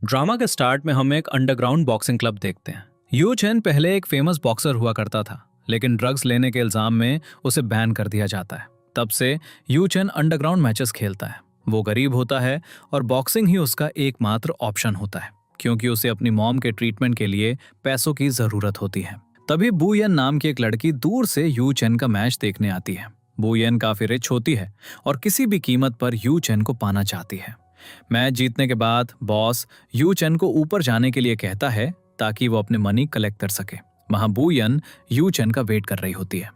Drama के start में हम एक अंडरग्राउंड बॉक्सिंग क्लब देखते हैं। यू चेन पहले एक फेमस बॉक्सर हुआ करता था, लेकिन ड्रग्स लेने के इल्जाम में उसे बैन कर दिया जाता है। तब से यू चेन अंडरग्राउंड मैचेस खेलता है। वो गरीब होता है और बॉक्सिंग ही उसका एकमात्र ऑप्शन होता है, क्योंकि उसे अपनी मॉम के ट्रीटमेंट के लिए पैसों की जरूरत होती है। तभी बू येन नाम की एक लड़की दूर से यू चेन का मैच देखने आती है। बू येन काफी रिच होती है और किसी भी कीमत पर यू चेन को पाना चाहती है। मैच जीतने के बाद बॉस यू चेन को ऊपर जाने के लिए कहता है ताकि वो अपने मनी कलेक्ट कर सके। वहां बू येन यू चेन का वेट कर रही होती है।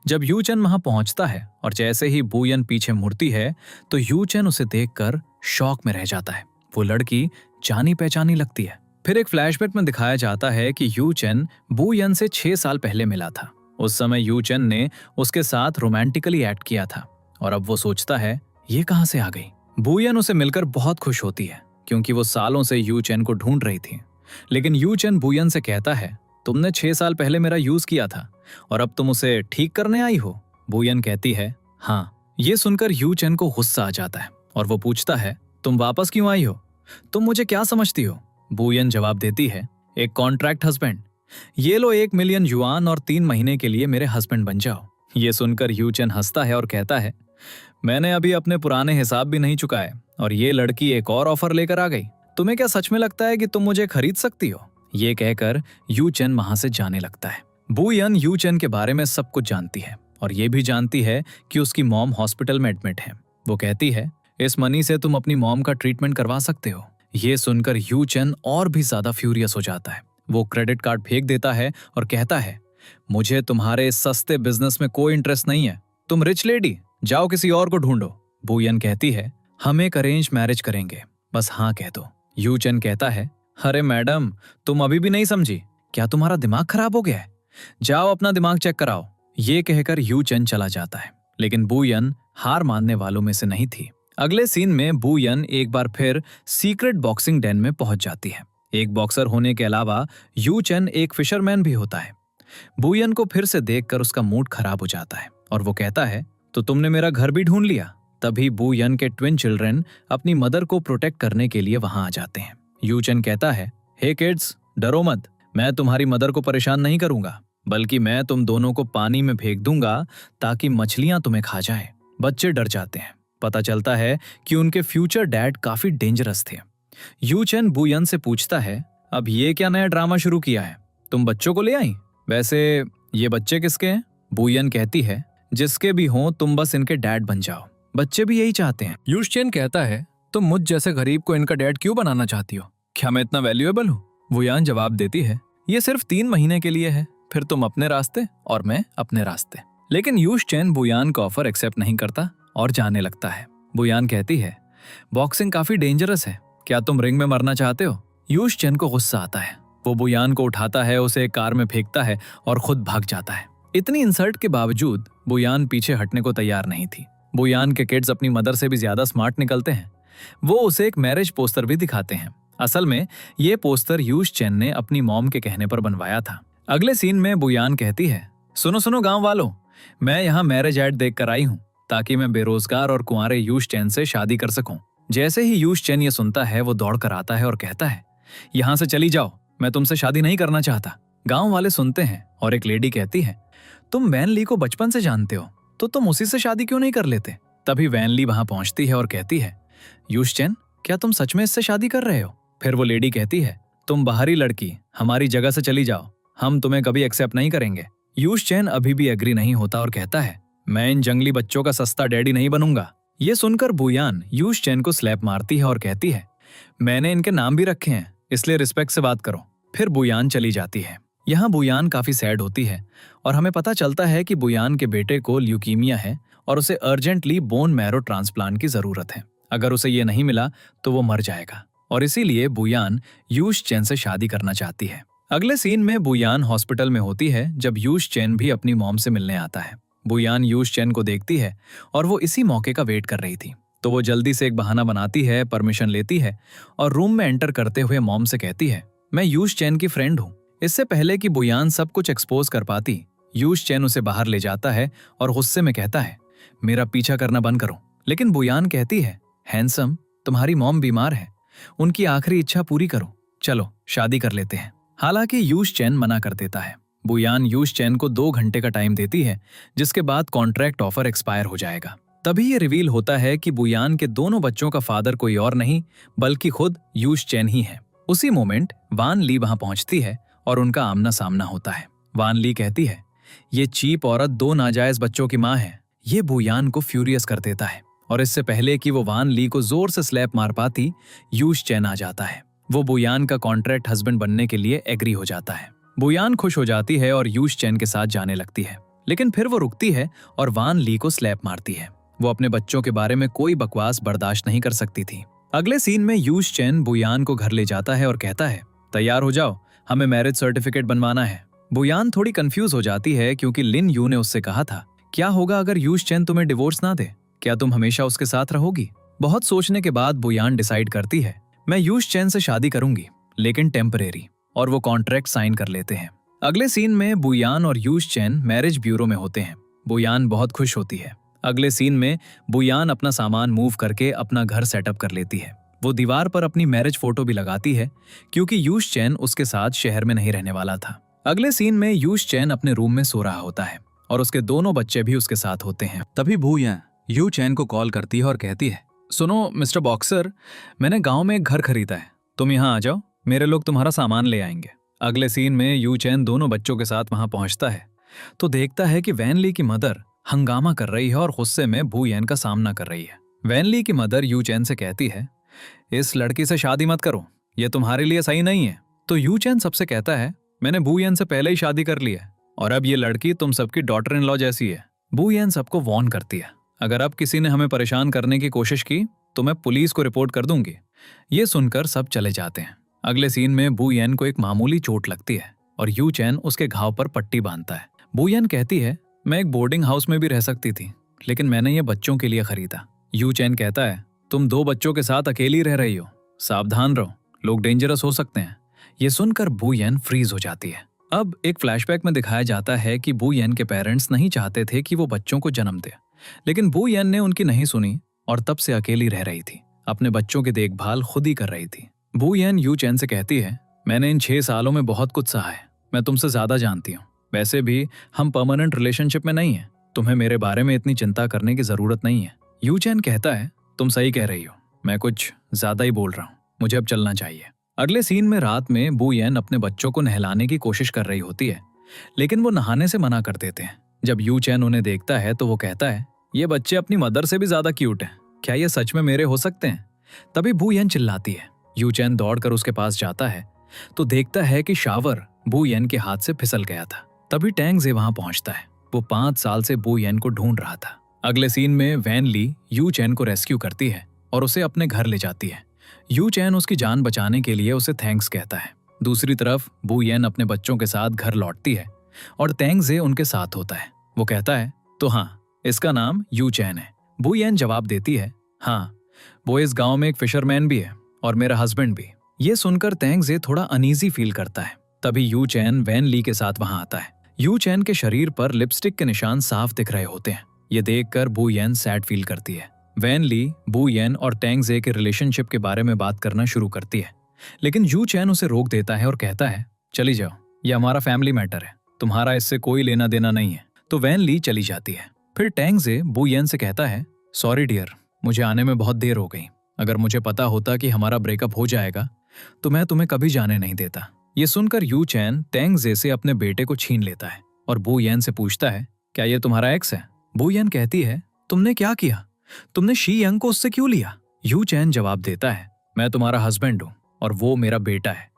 जब यू चेन वहां पहुंचता है और जैसे ही बू येन पीछे मुड़ती है तो यू चेन उसे देखकर शॉक में रह जाता है। वो लड़की जानी पहचानी लगती है। फिर एक फ्लैशबैक में दिखाया जाता है कि यू चेन बू येन से 6 साल पहले मिला था। उस समय यू चेन ने उसके साथ रोमांटिकली एक्ट किया था और अब वो सोचता है ये कहां से आ गई। बू येन उसे मिलकर बहुत खुश होती है, क्योंकि वो सालों से यू चेन को ढूंढ रही थी। लेकिन यू चेन बू येन से कहता है तुमने 6 साल पहले मेरा यूज किया था और अब तुम उसे ठीक करने आई हो। बू येन कहती है हाँ। ये सुनकर यू चेन को गुस्सा आ जाता है और वो पूछता है तुम वापस क्यों आई हो, तुम मुझे क्या समझती हो। बू येन जवाब देती है एक कॉन्ट्रैक्ट हस्बैंड, ये लो 1 मिलियन युआन और 3 महीने के लिए मेरे हस्बैंड बन जाओ। ये सुनकर यू चेन हंसता है और कहता है मैंने अभी अपने पुराने हिसाब भी नहीं चुकाए और ये लड़की एक और ऑफर लेकर आ गई। तुम्हें क्या सच में लगता है कि तुम मुझे खरीद सकती हो। ये कहकर यू चेन वहां से जाने लगता है। बू येन यू चेन के बारे में सब कुछ जानती है और ये भी जानती है कि उसकी मॉम हॉस्पिटल में एडमिट है। वो कहती है इस मनी से तुम अपनी मॉम का ट्रीटमेंट करवा सकते हो। ये सुनकर यू चेन और भी ज्यादा फ्यूरियस हो जाता है। वो क्रेडिट कार्ड फेंक देता है और कहता है मुझे तुम्हारे इस सस्ते बिजनेस में कोई इंटरेस्ट नहीं है। तुम रिच लेडी, जाओ किसी और को ढूंढो। बू येन कहती है हम एक अरेंज मैरिज करेंगे, बस हाँ कह दो। यू चेन कहता है अरे मैडम, तुम अभी भी नहीं समझी, क्या तुम्हारा दिमाग खराब हो गया है, जाओ अपना दिमाग चेक कराओ। ये कहकर यू चेन चला जाता है, लेकिन बू येन हार मानने वालों में से नहीं थी। अगले सीन में बू येन एक बार फिर सीक्रेट बॉक्सिंग डेन में पहुंच जाती है। एक बॉक्सर होने के अलावा यू चेन एक फिशरमैन भी होता है। बू येन को फिर से देखकर उसका मूड खराब हो जाता है और वो कहता है तो तुमने मेरा घर भी ढूंढ लिया। तभी बू येन के ट्विन चिल्ड्रन अपनी मदर को प्रोटेक्ट करने के लिए वहां आ जाते हैं। यू चेन कहता है हे किड्स, डरो मत, मैं तुम्हारी मदर को परेशान नहीं करूंगा, बल्कि मैं तुम दोनों को पानी में फेंक दूंगा ताकि मछलियां तुम्हें खा जाए। बच्चे डर जाते हैं। पता चलता है कि उनके फ्यूचर डैड काफी डेंजरस थे। यू चेन बू येन से पूछता है अब ये क्या नया ड्रामा शुरू किया है, तुम बच्चों को ले आई, वैसे ये बच्चे किसके हैं। बू येन कहती है जिसके भी हों तुम बस इनके डैड बन जाओ, बच्चे भी यही चाहते हैं। यू चेन कहता है तुम मुझ जैसे गरीब को इनका डैड क्यों बनाना चाहती हो, क्या मैं इतना वैल्यूएबल हूँ। बू येन जवाब देती है ये सिर्फ 3 महीने के लिए है, फिर तुम अपने रास्ते और मैं अपने रास्ते। लेकिन यू चेन बू येन का ऑफर एक्सेप्ट नहीं करता और जाने लगता है। बू येन कहती है बॉक्सिंग काफी डेंजरस है, क्या तुम रिंग में मरना चाहते हो। यू चेन को गुस्सा आता है। वो बू येन को उठाता है, उसे एक कार में फेंकता है और खुद भाग जाता है। इतनी इंसल्ट के बावजूद बू येन पीछे हटने को तैयार नहीं थी। बू येन के किड्स अपनी मदर से भी ज्यादा स्मार्ट निकलते हैं। वो उसे एक मैरिज पोस्टर भी दिखाते हैं। असल में ये पोस्टर यू चेन ने अपनी मॉम के कहने पर बनवाया था। अगले सीन में बू येन कहती है सुनो सुनो गांव वालों, मैं यहाँ मैरिज एड देख कर आई हूँ ताकि मैं बेरोजगार और कुंवारे यू चेन से शादी कर सकूं। जैसे ही यू चेन ये सुनता है वो दौड़ कर आता है और कहता है यहाँ से चली जाओ, मैं तुमसे शादी नहीं करना चाहता। गांव वाले सुनते हैं और एक लेडी कहती है तुम वैन ली को बचपन से जानते हो, तो तुम उसी से शादी क्यों नहीं कर लेते। तभी वैन ली वहां पहुंचती है और कहती है यू चेन, क्या तुम सच में इससे शादी कर रहे हो। फिर वो लेडी कहती है तुम बाहरी लड़की, हमारी जगह से चली जाओ, हम तुम्हें कभी एक्सेप्ट नहीं करेंगे। यू चेन अभी भी एग्री नहीं होता और कहता है मैं इन जंगली बच्चों का सस्ता डैडी नहीं बनूंगा। ये सुनकर बू येन यू चेन को स्लैप मारती है और कहती है मैंने इनके नाम भी रखे हैं, इसलिए रिस्पेक्ट से बात करो। फिर बू येन चली जाती है। यहाँ बू येन काफी सैड होती है और हमें पता चलता है कि बू येन के बेटे को ल्यूकीमिया है और उसे अर्जेंटली बोन मैरो ट्रांसप्लांट की जरूरत है। अगर उसे ये नहीं मिला तो वो मर जाएगा और इसीलिए बू येन यू चेन से शादी करना चाहती है। अगले सीन में बू येन हॉस्पिटल में होती है जब यू चेन भी अपनी मॉम से मिलने आता है। बू येन यू चेन को देखती है और वो इसी मौके का वेट कर रही थी, तो वो जल्दी से एक बहाना बनाती है, परमिशन लेती है और रूम में एंटर करते हुए मॉम से कहती है मैं यू चेन की फ्रेंड हूँ। इससे पहले कि बू येन सब कुछ एक्सपोज कर पाती, यू चेन उसे बाहर ले जाता है और गुस्से में कहता है मेरा पीछा करना बंद करो। लेकिन बू येन कहती है हैंडसम, तुम्हारी मॉम बीमार है, उनकी आखिरी इच्छा पूरी करो, चलो शादी कर लेते हैं। हालांकि यूश चैन मना कर देता है। बुयान यूश चैन को 2 घंटे का टाइम देती है, जिसके बाद कॉन्ट्रैक्ट ऑफर एक्सपायर हो जाएगा। तभी ये रिवील होता है कि बुयान के दोनों बच्चों का फादर कोई और नहीं बल्कि खुद यूश चैन ही है। उसी मोमेंट वान ली वहां पहुंचती है और उनका आमना सामना होता है। वान ली कहती है, ये चीप औरत 2 नाजायज बच्चों की मां है। ये बुयान को फ्यूरियस कर देता है और इससे पहले कि वो वान ली को जोर से स्लैप मार पाती, यूश चैन आ जाता है। वो बुयान का कॉन्ट्रैक्ट हस्बैंड बनने के लिए एग्री हो जाता है। बुयान खुश हो जाती है और यूश चैन के साथ जाने लगती है, लेकिन फिर वो रुकती है और वान ली को स्लैप मारती है। वो अपने बच्चों के बारे में कोई बकवास बर्दाश्त नहीं कर सकती थी। अगले सीन में यूश चैन बुयान को घर ले जाता है और कहता है, तैयार हो जाओ, हमें मैरिज सर्टिफिकेट बनवाना है। बुयान थोड़ी कंफ्यूज हो जाती है क्योंकि लिन यू ने उससे कहा था, क्या होगा अगर यूश चैन तुम्हें डिवोर्स ना दे? क्या तुम हमेशा उसके साथ रहोगी? बहुत सोचने के बाद बुयान डिसाइड करती है, मैं यूश चैन से शादी करूंगी, लेकिन टेम्परेरी, और वो कॉन्ट्रैक्ट साइन कर लेते हैं। अगले सीन में बुयान और यूश चैन मैरिज ब्यूरो में होते हैं। बुयान बहुत खुश होती है। अगले सीन में बुयान अपना सामान मूव करके अपना घर सेटअप कर लेती है। वो दीवार पर अपनी मैरिज फोटो भी लगाती है क्योंकि यूश चैन उसके साथ शहर में नहीं रहने वाला था। अगले सीन में यूश चैन अपने रूम में सो रहा होता है और उसके दोनों बच्चे भी उसके साथ होते हैं। तभी बुयान यू चैन को कॉल करती है और कहती है, सुनो मिस्टर बॉक्सर, मैंने गांव में एक घर खरीदा है, तुम यहाँ आ जाओ, मेरे लोग तुम्हारा सामान ले आएंगे। अगले सीन में यू चैन दोनों बच्चों के साथ वहां पहुंचता है तो देखता है कि वैन ली की मदर हंगामा कर रही है और गुस्से में बुयान का सामना कर रही है। वैन ली की मदर यू चैन से कहती है, इस लड़की से शादी मत करो, ये तुम्हारे लिए सही नहीं है। तो यू चैन सबसे कहता है, मैंने बुयान से पहले ही शादी कर ली है और अब ये लड़की तुम सबकी डॉटर इन लॉ जैसी है। बुयान सबको वार्न करती है, अगर अब किसी ने हमें परेशान करने की कोशिश की तो मैं पुलिस को रिपोर्ट कर दूंगी। ये सुनकर सब चले जाते हैं। अगले सीन में बुयान को एक मामूली चोट लगती है और यू चैन उसके घाव पर पट्टी बांधता है। बुयान कहती है, मैं एक बोर्डिंग हाउस में भी रह सकती थी, लेकिन मैंने ये बच्चों के लिए खरीदा। यू चैन कहता है, तुम 2 बच्चों के साथ अकेली रह रही हो, सावधान रहो, लोग डेंजरस हो सकते हैं। ये सुनकर बुयान फ्रीज हो जाती है। अब एक फ्लैशबैक में दिखाया जाता है कि बुयान के पेरेंट्स नहीं चाहते थे कि वो बच्चों को जन्म दे, लेकिन बुयान ने उनकी नहीं सुनी और तब से अकेली रह रही थी, अपने बच्चों की देखभाल खुद ही कर रही थी। बुयान यू चैन से कहती है, मैंने इन 6 सालों में बहुत कुछ सहा है, मैं तुमसे ज्यादा जानती हूँ। वैसे भी हम परमानेंट रिलेशनशिप में नहीं है, तुम्हें मेरे बारे में इतनी चिंता करने की जरूरत नहीं है। यू चैन कहता है, तुम सही कह रही हो, मैं कुछ ज्यादा ही बोल रहा हूँ, मुझे अब चलना चाहिए। अगले सीन में रात में बुयान अपने बच्चों को नहलाने की कोशिश कर रही होती है, लेकिन वो नहाने से मना कर देते हैं। जब यू चैन उन्हें देखता है तो वो कहता है, ये बच्चे अपनी मदर से भी ज्यादा क्यूट हैं, क्या ये सच में मेरे हो सकते हैं? तभी बुयान चिल्लाती है। यू चैन दौड़कर उसके पास जाता है तो देखता है कि शावर बुयान के हाथ से फिसल गया था। तभी टैंग जे वहां पहुंचता है। वो 5 साल से बुयान को ढूंढ रहा था। अगले सीन में वैन ली यू चैन को रेस्क्यू करती है और उसे अपने घर ले जाती है। यू चैन उसकी जान बचाने के लिए उसे थैंक्स कहता है। दूसरी तरफ बुयान अपने बच्चों के साथ घर लौटती है और टैंग जे उनके साथ होता है। वो कहता है, तो हाँ, इसका नाम यू चैन है। बुयान जवाब देती है, हाँ, वो इस गांव में एक फिशरमैन भी है और मेरा हस्बैंड भी। ये सुनकर टैंग जे थोड़ा अनईजी फील करता है। तभी यू चैन वैन ली के साथ वहां आता है। यू चैन के शरीर पर लिपस्टिक के निशान साफ दिख रहे होते हैं। ये देखकर बुयान सैड फील करती है। वैन ली बुयान और टैंग जे के रिलेशनशिप के बारे में बात करना शुरू करती है, लेकिन यू चैन उसे रोक देता है और कहता है, चली जाओ, ये हमारा फैमिली मैटर है, तुम्हारा इससे कोई लेना देना नहीं है। तो वैन ली चली जाती है। फिर टैंग जे बुयान से कहता है, सॉरी डियर, मुझे आने में बहुत देर हो गई। अगर मुझे पता होता कि हमारा ब्रेकअप हो जाएगा तो मैं तुम्हें कभी जाने नहीं देता। ये सुनकर यू चैन टैंग जे से अपने बेटे को छीन लेता है और बुयान से पूछता है, क्या ये तुम्हारा एक्स है? बुयान कहती है, तुमने क्या किया? तुमने शी यंग को उससे क्यों लिया? यू चैन जवाब देता है, मैं तुम्हारा हस्बैंड हूँ और वो मेरा बेटा है,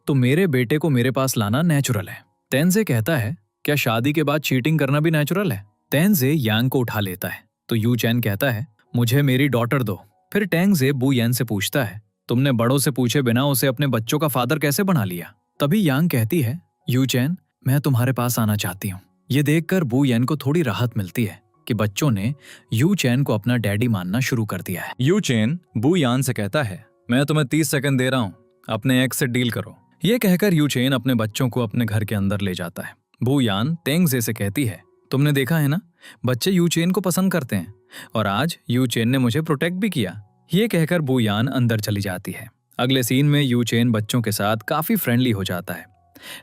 तो मेरे बेटे को मेरे पास लाना नेचुरल है। टैंग जे कहता है, क्या शादी के बाद चीटिंग करना भी नेचुरल है? टैंग जे यांग को उठा लेता है तो यू चैन कहता है, मुझे मेरी डॉटर दो। फिर टैंग जे बुयान से पूछता है, तुमने बड़ों से पूछे बिना उसे अपने बच्चों का फादर कैसे बना लिया? तभी यांग कहती है, यू चैन, मैं तुम्हारे पास आना चाहती हूँ। ये देखकर बुयान को थोड़ी राहत मिलती है कि बच्चों ने यू चैन को अपना डैडी मानना शुरू कर दिया है। यू चैन बुयान से कहता है, मैं तुम्हें 30 सेकंड दे रहा हूँ, अपने एक्स से डील करो। ये कहकर यू चैन अपने बच्चों को अपने घर के अंदर ले जाता है। बुयान टैंग जे से कहती है, तुमने देखा है ना, बच्चे यू चैन को पसंद करते हैं और आज यू चैन ने मुझे प्रोटेक्ट भी किया। ये कहकर बुयान अंदर चली जाती है। अगले सीन में यू चेन बच्चों के साथ काफी फ्रेंडली हो जाता है,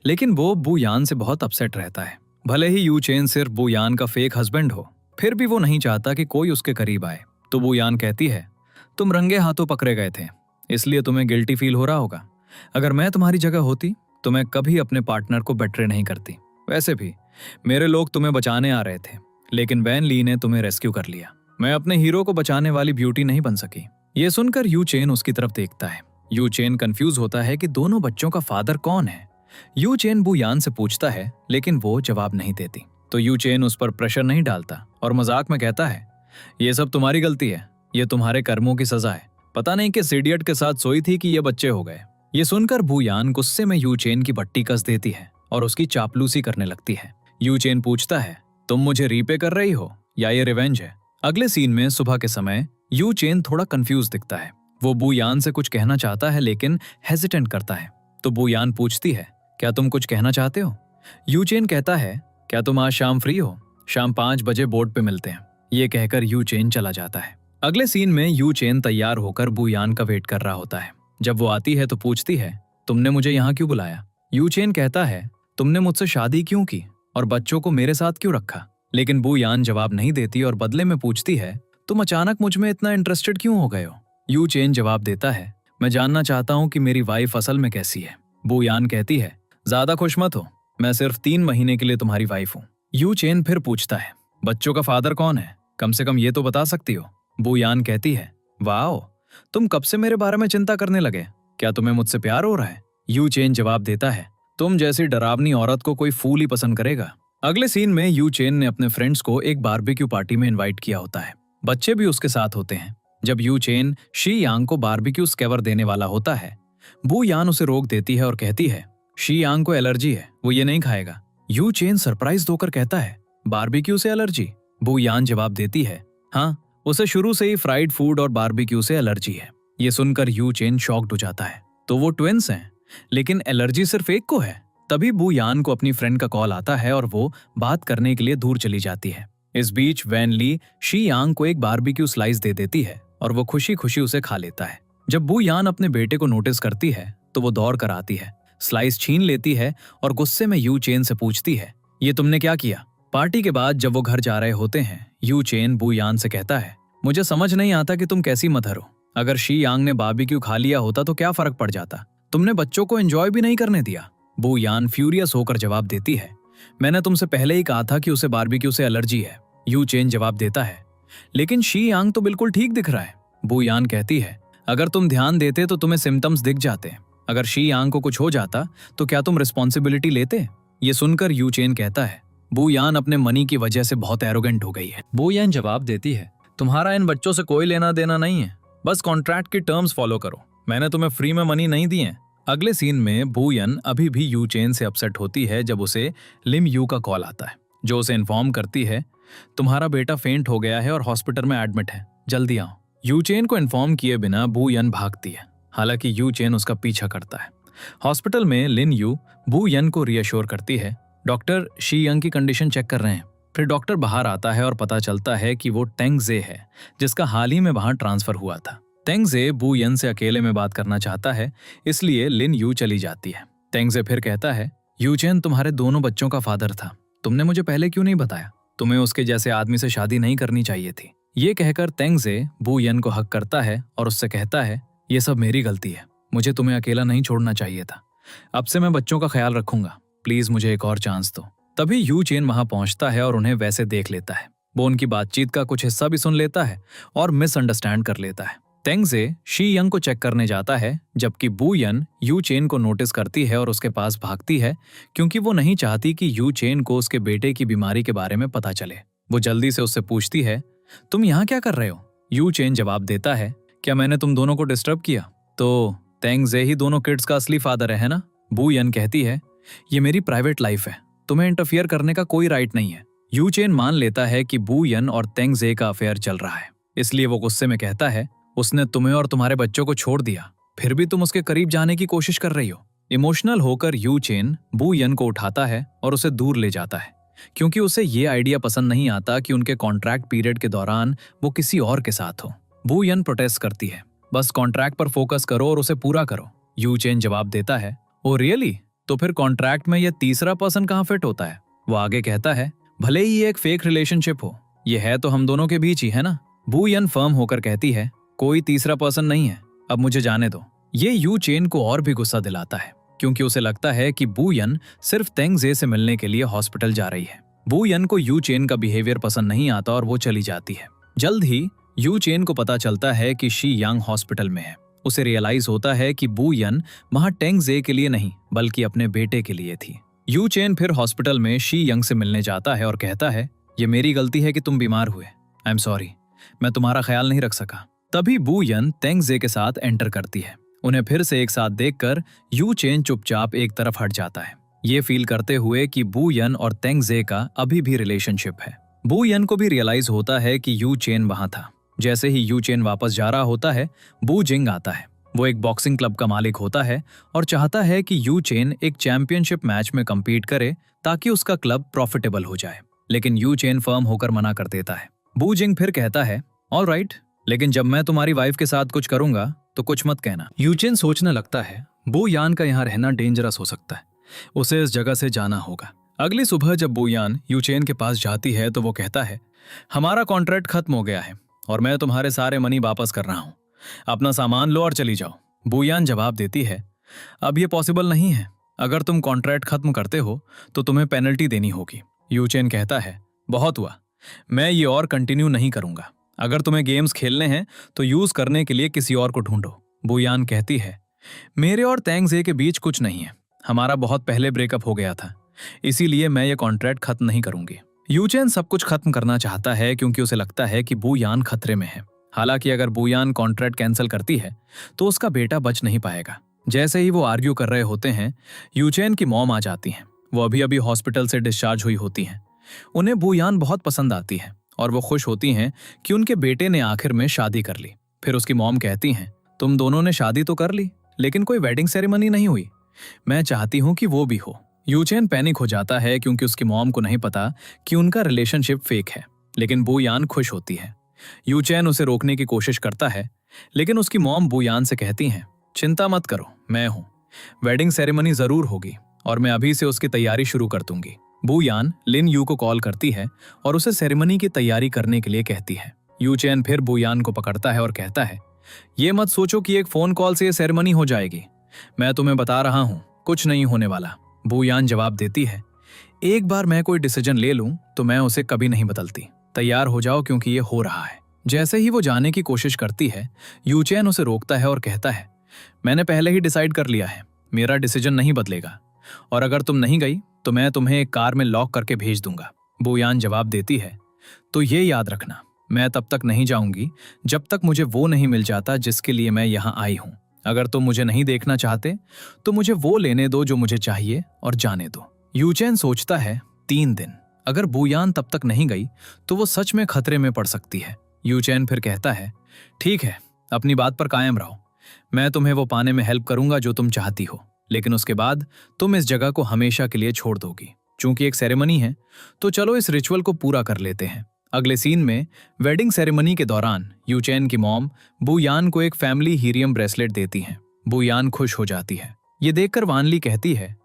लेकिन वो बू यान से बहुत अपसेट रहता है। भले ही यू चेन सिर्फ बू यान का फेक हस्बैंड हो, फिर भी वो नहीं चाहता कि कोई उसके करीब आए। तो बू यान कहती है, तुम रंगे हाथों पकड़े गए थे, इसलिए तुम्हें गिल्टी फील हो रहा होगा। अगर मैं तुम्हारी जगह होती तो मैं कभी अपने पार्टनर को बेट्रे नहीं करती। वैसे भी मेरे लोग तुम्हें बचाने आ रहे थे, लेकिन वैन ली ने तुम्हें रेस्क्यू कर लिया। मैं अपने हीरो को बचाने वाली ब्यूटी नहीं बन सकी। ये सुनकर यू चेन उसकी तरफ देखता है। यू चेन कंफ्यूज होता है कि दोनों बच्चों का फादर कौन है। यू चेन बू यान से पूछता है, लेकिन वो जवाब नहीं देती। तो यू चेन उस पर प्रेशर नहीं डालता और मजाक में कहता है, ये सब तुम्हारी गलती है, ये तुम्हारे कर्मों की सजा है। पता नहीं किस इडियट के साथ सोई थी कि ये बच्चे हो गए। ये सुनकर बू यान गुस्से में यू चेन की पट्टी कस देती है और उसकी चापलूसी करने लगती है। यू चेन पूछता है, तुम मुझे रीपे कर रही हो या ये रिवेंज है? अगले सीन में सुबह के समय यू चेन थोड़ा कंफ्यूज दिखता है। वो बू यान से कुछ कहना चाहता है, लेकिन हेजिटेंट करता है। तो बू यान पूछती है, क्या तुम कुछ कहना चाहते हो? यू चेन कहता है, क्या तुम आज शाम फ्री हो? शाम 5 बजे बोर्ड पे मिलते हैं। ये कहकर यू चेन चला जाता है। अगले सीन में यू चेन तैयार होकर बू यान का वेट कर रहा होता है। जब वो आती है तो पूछती है, तुमने मुझे यहाँ क्यों बुलाया? यू चेन कहता है, तुमने मुझसे शादी क्यों की और बच्चों को मेरे साथ क्यों रखा? लेकिन बू यान जवाब नहीं देती और बदले में पूछती है, तुम अचानक मुझ में इतना इंटरेस्टेड क्यों हो गए हो? यू चेन जवाब देता है, मैं जानना चाहता हूँ कि मेरी वाइफ असल में कैसी है। बू यान कहती है, ज्यादा खुश मत हो, मैं सिर्फ 3 महीने के लिए तुम्हारी वाइफ हूँ। यू चेन फिर पूछता है, बच्चों का फादर कौन है? कम से कम ये तो बता सकती हो। बू यान कहती है, वाओ, तुम कब से मेरे बारे में चिंता करने लगे? क्या तुम्हें मुझसे प्यार हो रहा है? यू चेन जवाब देता है, तुम जैसी डरावनी औरत को कोई फूल ही पसंद करेगा। अगले सीन में यू चेन ने अपने फ्रेंड्स को एक बारबेक्यू पार्टी में इनवाइट किया होता है। बच्चे भी उसके साथ होते हैं। जब यू चेन शी यांग को बारबेक्यू स्केवर देने वाला होता है, बू यान उसे रोक देती है और कहती है, शी यांग को एलर्जी है, वो ये नहीं खाएगा। यू चेन सरप्राइज होकर कहता है, बारबेक्यू से एलर्जी? बू यान जवाब देती है, हाँ, उसे शुरू से ही फ्राइड फूड और बारबेक्यू से एलर्जी है। ये सुनकर यू चेन शॉक्ड हो जाता है। तो वो ट्विंस हैं, लेकिन एलर्जी सिर्फ एक को है। तभी बू यान को अपनी फ्रेंड का कॉल आता है और वो बात करने के लिए दूर चली जाती है। इस बीच वैन ली शी यांग को एक बारबेक्यू स्लाइस दे देती है और वो खुशी खुशी उसे खा लेता है। जब बू यान अपने बेटे को नोटिस करती है तो वो दौड़ कर आती है, स्लाइस छीन लेती है और गुस्से में यू चेन से पूछती है, ये तुमने क्या किया? पार्टी के बाद जब वो घर जा रहे होते हैं, यू चेन बू यान से कहता है, मुझे समझ नहीं आता कि तुम कैसी मदर हो। अगर शी यांग ने बारबेक्यू खा लिया होता तो क्या फर्क पड़ जाता? तुमने बच्चों को एंजॉय भी नहीं करने दिया। बू यान फ्यूरियस होकर जवाब देती है, मैंने तुमसे पहले ही कहा था कि उसे बारबेक्यू से एलर्जी है। यू चेन जवाब देता है, लेकिन शी यांग तो बिल्कुल ठीक दिख रहा है। बू यान कहती है, अगर तुम ध्यान देते तो तुम्हें सिम्टम्स दिख जाते। अगर शी यांग को कुछ हो जाता तो क्या तुम रिस्पॉन्सिबिलिटी लेते? ये सुनकर यू चेन कहता है, बू यान अपने मनी की वजह से बहुत एरोगेंट हो गई है। बू यान जवाब देती है, तुम्हारा इन बच्चों से कोई लेना देना नहीं है, बस कॉन्ट्रैक्ट की टर्म्स फॉलो करो, मैंने तुम्हें फ्री में मनी नहीं दिए। अगले सीन में बू यान अभी भी यू चेन से अपसेट होती है जब उसे लिम यू का कॉल आता है, जो उसे इन्फॉर्म करती है, तुम्हारा बेटा फेंट हो गया है और हॉस्पिटल में एडमिट है, जल्दी आओ। यू चेन को इन्फॉर्म किए बिना बू यान भागती है, हालांकि यू चेन उसका पीछा करता है। हॉस्पिटल में लिन यू बू यान को रीअश्योर करती है, डॉक्टर शी यंग की कंडीशन चेक कर रहे हैं। फिर डॉक्टर बाहर आता है और पता चलता है कि वो टेंग जे है, जिसका हाल ही में वहां ट्रांसफर हुआ था। टेंग जे बू यान से अकेले में बात करना चाहता है, इसलिए लिन यू चली जाती है। टेंग जे फिर कहता है, यू चेन तुम्हारे दोनों बच्चों का फादर था, तुमने मुझे पहले क्यों नहीं बताया? तुम्हें उसके जैसे आदमी से शादी नहीं करनी चाहिए थी। ये कहकर टेंग जे बू यान को हक करता है और उससे कहता है, ये सब मेरी गलती है, मुझे तुम्हें अकेला नहीं छोड़ना चाहिए था। अब से मैं बच्चों का ख्याल रखूंगा, प्लीज मुझे एक और चांस दो। तभी यू चेन वहां पहुंचता है और उन्हें वैसे देख लेता है। वो उनकी बातचीत का कुछ हिस्सा भी सुन लेता है और मिसअंडरस्टैंड कर लेता है। टेंग जे शी यंग को चेक करने जाता है, जबकि बू यान यू चेन को नोटिस करती है और उसके पास भागती है, क्योंकि वो नहीं चाहती कि यू चेन को उसके बेटे की बीमारी के बारे में पता चले। वो जल्दी से उससे पूछती है, तुम यहाँ क्या कर रहे हो? यू चेन जवाब देता है, क्या मैंने तुम दोनों को डिस्टर्ब किया? तो टेंग जे ही दोनों किड्स का असली फादर है ना? बू यान कहती है, ये मेरी प्राइवेट लाइफ है, तुम्हें इंटरफियर करने का कोई राइट नहीं है। यू चेन मान लेता है कि बू यान और टेंग जे का अफेयर चल रहा है, इसलिए वो गुस्से में कहता है, उसने तुम्हें और तुम्हारे बच्चों को छोड़ दिया, फिर भी तुम उसके करीब जाने की कोशिश कर रही हो। इमोशनल होकर यू चेन बू यान को उठाता है और उसे दूर ले जाता है, क्योंकि उसे ये आइडिया पसंद नहीं आता कि उनके कॉन्ट्रैक्ट पीरियड के दौरान वो किसी और के साथ हो। बू यान प्रोटेस्ट करती है, बस कॉन्ट्रैक्ट पर फोकस करो और उसे पूरा करो। यू चेन जवाब देता है, ओ रियली? तो फिर कॉन्ट्रैक्ट में ये तीसरा पर्सन कहाँ फिट होता है? वो आगे कहता है, भले ही ये एक फेक रिलेशनशिप हो, ये है तो हम दोनों के बीच ही है ना। बू यन फर्म होकर कहती है, कोई तीसरा पर्सन नहीं है, अब मुझे जाने दो। ये यू चेन को और भी गुस्सा दिलाता है, क्योंकि उसे लगता है कि बू यन सिर्फ तेंग जे से मिलने के लिए हॉस्पिटल जा रही है। बू यन को यू चेन का बिहेवियर पसंद नहीं आता और वो चली जाती है। जल्द ही यू चेन को पता चलता है कि शी यांग हॉस्पिटल में है। उसे रियलाइज होता है कि बू यन वहां टेंग जे के लिए नहीं बल्कि अपने बेटे के लिए थी। यू चेन फिर हॉस्पिटल में शी यंग से मिलने जाता है और कहता है, ये मेरी गलती है कि तुम बीमार हुए, आई एम सॉरी, मैं तुम्हारा ख्याल नहीं रख सका। तभी बू यन तेंग जे के साथ एंटर करती है। उन्हें फिर से एक साथ देखकर यू चेन चुपचाप एक तरफ हट जाता है, ये फील करते हुए कि बू यन और तेंग जे का अभी भी रिलेशनशिप है। बू यन को भी रियलाइज होता है कि यू चेन वहां था। जैसे ही यू चेन वापस जा रहा होता है, बू जिंग आता है। वो एक बॉक्सिंग क्लब का मालिक होता है और चाहता है कि यू चेन एक चैंपियनशिप मैच में compete करे ताकि उसका क्लब प्रॉफिटेबल हो जाए, लेकिन यू चेन फर्म होकर मना कर देता है। बू जिंग फिर कहता है, ऑल राइट, लेकिन जब मैं तुम्हारी वाइफ के साथ कुछ करूंगा तो कुछ मत कहना। यू चेन सोचने लगता है, बू यान का यहाँ रहना डेंजरस हो सकता है, उसे इस जगह से जाना होगा। अगली सुबह जब बू यान यू चेन के पास जाती है तो वो कहता है, हमारा कॉन्ट्रैक्ट खत्म हो गया है और मैं तुम्हारे सारे मनी वापस कर रहा हूँ, अपना सामान लो और चली जाओ। बू यान जवाब देती है, अब ये पॉसिबल नहीं है, अगर तुम कॉन्ट्रैक्ट खत्म करते हो तो तुम्हें पेनल्टी देनी होगी। यू चेन कहता है, बहुत हुआ, मैं ये और कंटिन्यू नहीं करूंगा, अगर तुम्हें गेम्स खेलने हैं तो यूज करने के लिए किसी और को ढूंढो। बू यान कहती है, मेरे और तेंग जे के बीच कुछ नहीं है, हमारा बहुत पहले ब्रेकअप हो गया था, इसीलिए मैं ये कॉन्ट्रैक्ट खत्म नहीं करूंगी। यू चेन सब कुछ खत्म करना चाहता है क्योंकि उसे लगता है कि बू यान खतरे में है। हालांकि अगर बू यान कॉन्ट्रैक्ट कैंसिल करती है तो उसका बेटा बच नहीं पाएगा। जैसे ही वो आर्ग्यू कर रहे होते हैं, यू चेन की मॉम आ जाती हैं। वो अभी अभी हॉस्पिटल से डिस्चार्ज हुई होती हैं। उन्हें बू यान बहुत पसंद आती है और वो खुश होती हैं कि उनके बेटे ने आखिर में शादी कर ली। फिर उसकी मॉम कहती हैं, तुम दोनों ने शादी तो कर ली लेकिन कोई वेडिंग सेरेमनी नहीं हुई, मैं चाहती हूँ कि वो भी हो। यू चेन पैनिक हो जाता है क्योंकि उसकी मॉम को नहीं पता कि उनका रिलेशनशिप फेक है, लेकिन बू यान खुश होती है। यू चेन उसे रोकने की कोशिश करता है, लेकिन उसकी मॉम बू यान से कहती हैं, चिंता मत करो, मैं हूं, वेडिंग सेरेमनी जरूर होगी और मैं अभी से उसकी तैयारी शुरू कर दूंगी। बू यान लिन यू को कॉल करती है और उसे सेरेमनी की तैयारी करने के लिए कहती है। यू चेन फिर बू यान को पकड़ता है और कहता है, ये मत सोचो कि एक फोन कॉल से ये सेरेमनी हो जाएगी, मैं तुम्हें बता रहा हूं, कुछ नहीं होने वाला। बू यान जवाब देती है, एक बार मैं कोई डिसीजन ले लूं तो मैं उसे कभी नहीं बदलती, तैयार हो जाओ क्योंकि ये हो रहा है। जैसे ही वो जाने की कोशिश करती है, यू चेन उसे रोकता है और कहता है, मैंने पहले ही डिसाइड कर लिया है, मेरा डिसीजन नहीं बदलेगा और अगर तुम नहीं गई तो मैं तुम्हें एक कार में लॉक करके भेज दूंगा। बू यान जवाब देती है, तो ये याद रखना, मैं तब तक नहीं जाऊंगी जब तक मुझे वो नहीं मिल जाता जिसके लिए मैं यहाँ आई हूँ। अगर तुम मुझे नहीं देखना चाहते तो मुझे वो लेने दो जो मुझे चाहिए और जाने दो। यू चेन सोचता है, 3 दिन, अगर बू यान तब तक नहीं गई तो वो सच में खतरे में पड़ सकती है। यू चेन फिर कहता है, ठीक है, अपनी बात पर कायम रहो, मैं तुम्हें वो पाने में हेल्प करूंगा जो तुम चाहती हो, लेकिन उसके बाद तुम इस जगह को हमेशा के लिए छोड़ दोगी। चूंकि एक सेरेमनी है तो चलो इस रिचुअल को पूरा कर लेते हैं। अगले सीन में वेडिंग सेरेमनी के दौरान यू चेन की मॉम बू यान को एक फैमिली हीरियम ब्रेसलेट देती हैं। बू यान खुश हो जाती है। ये देखकर वान ली कहती है,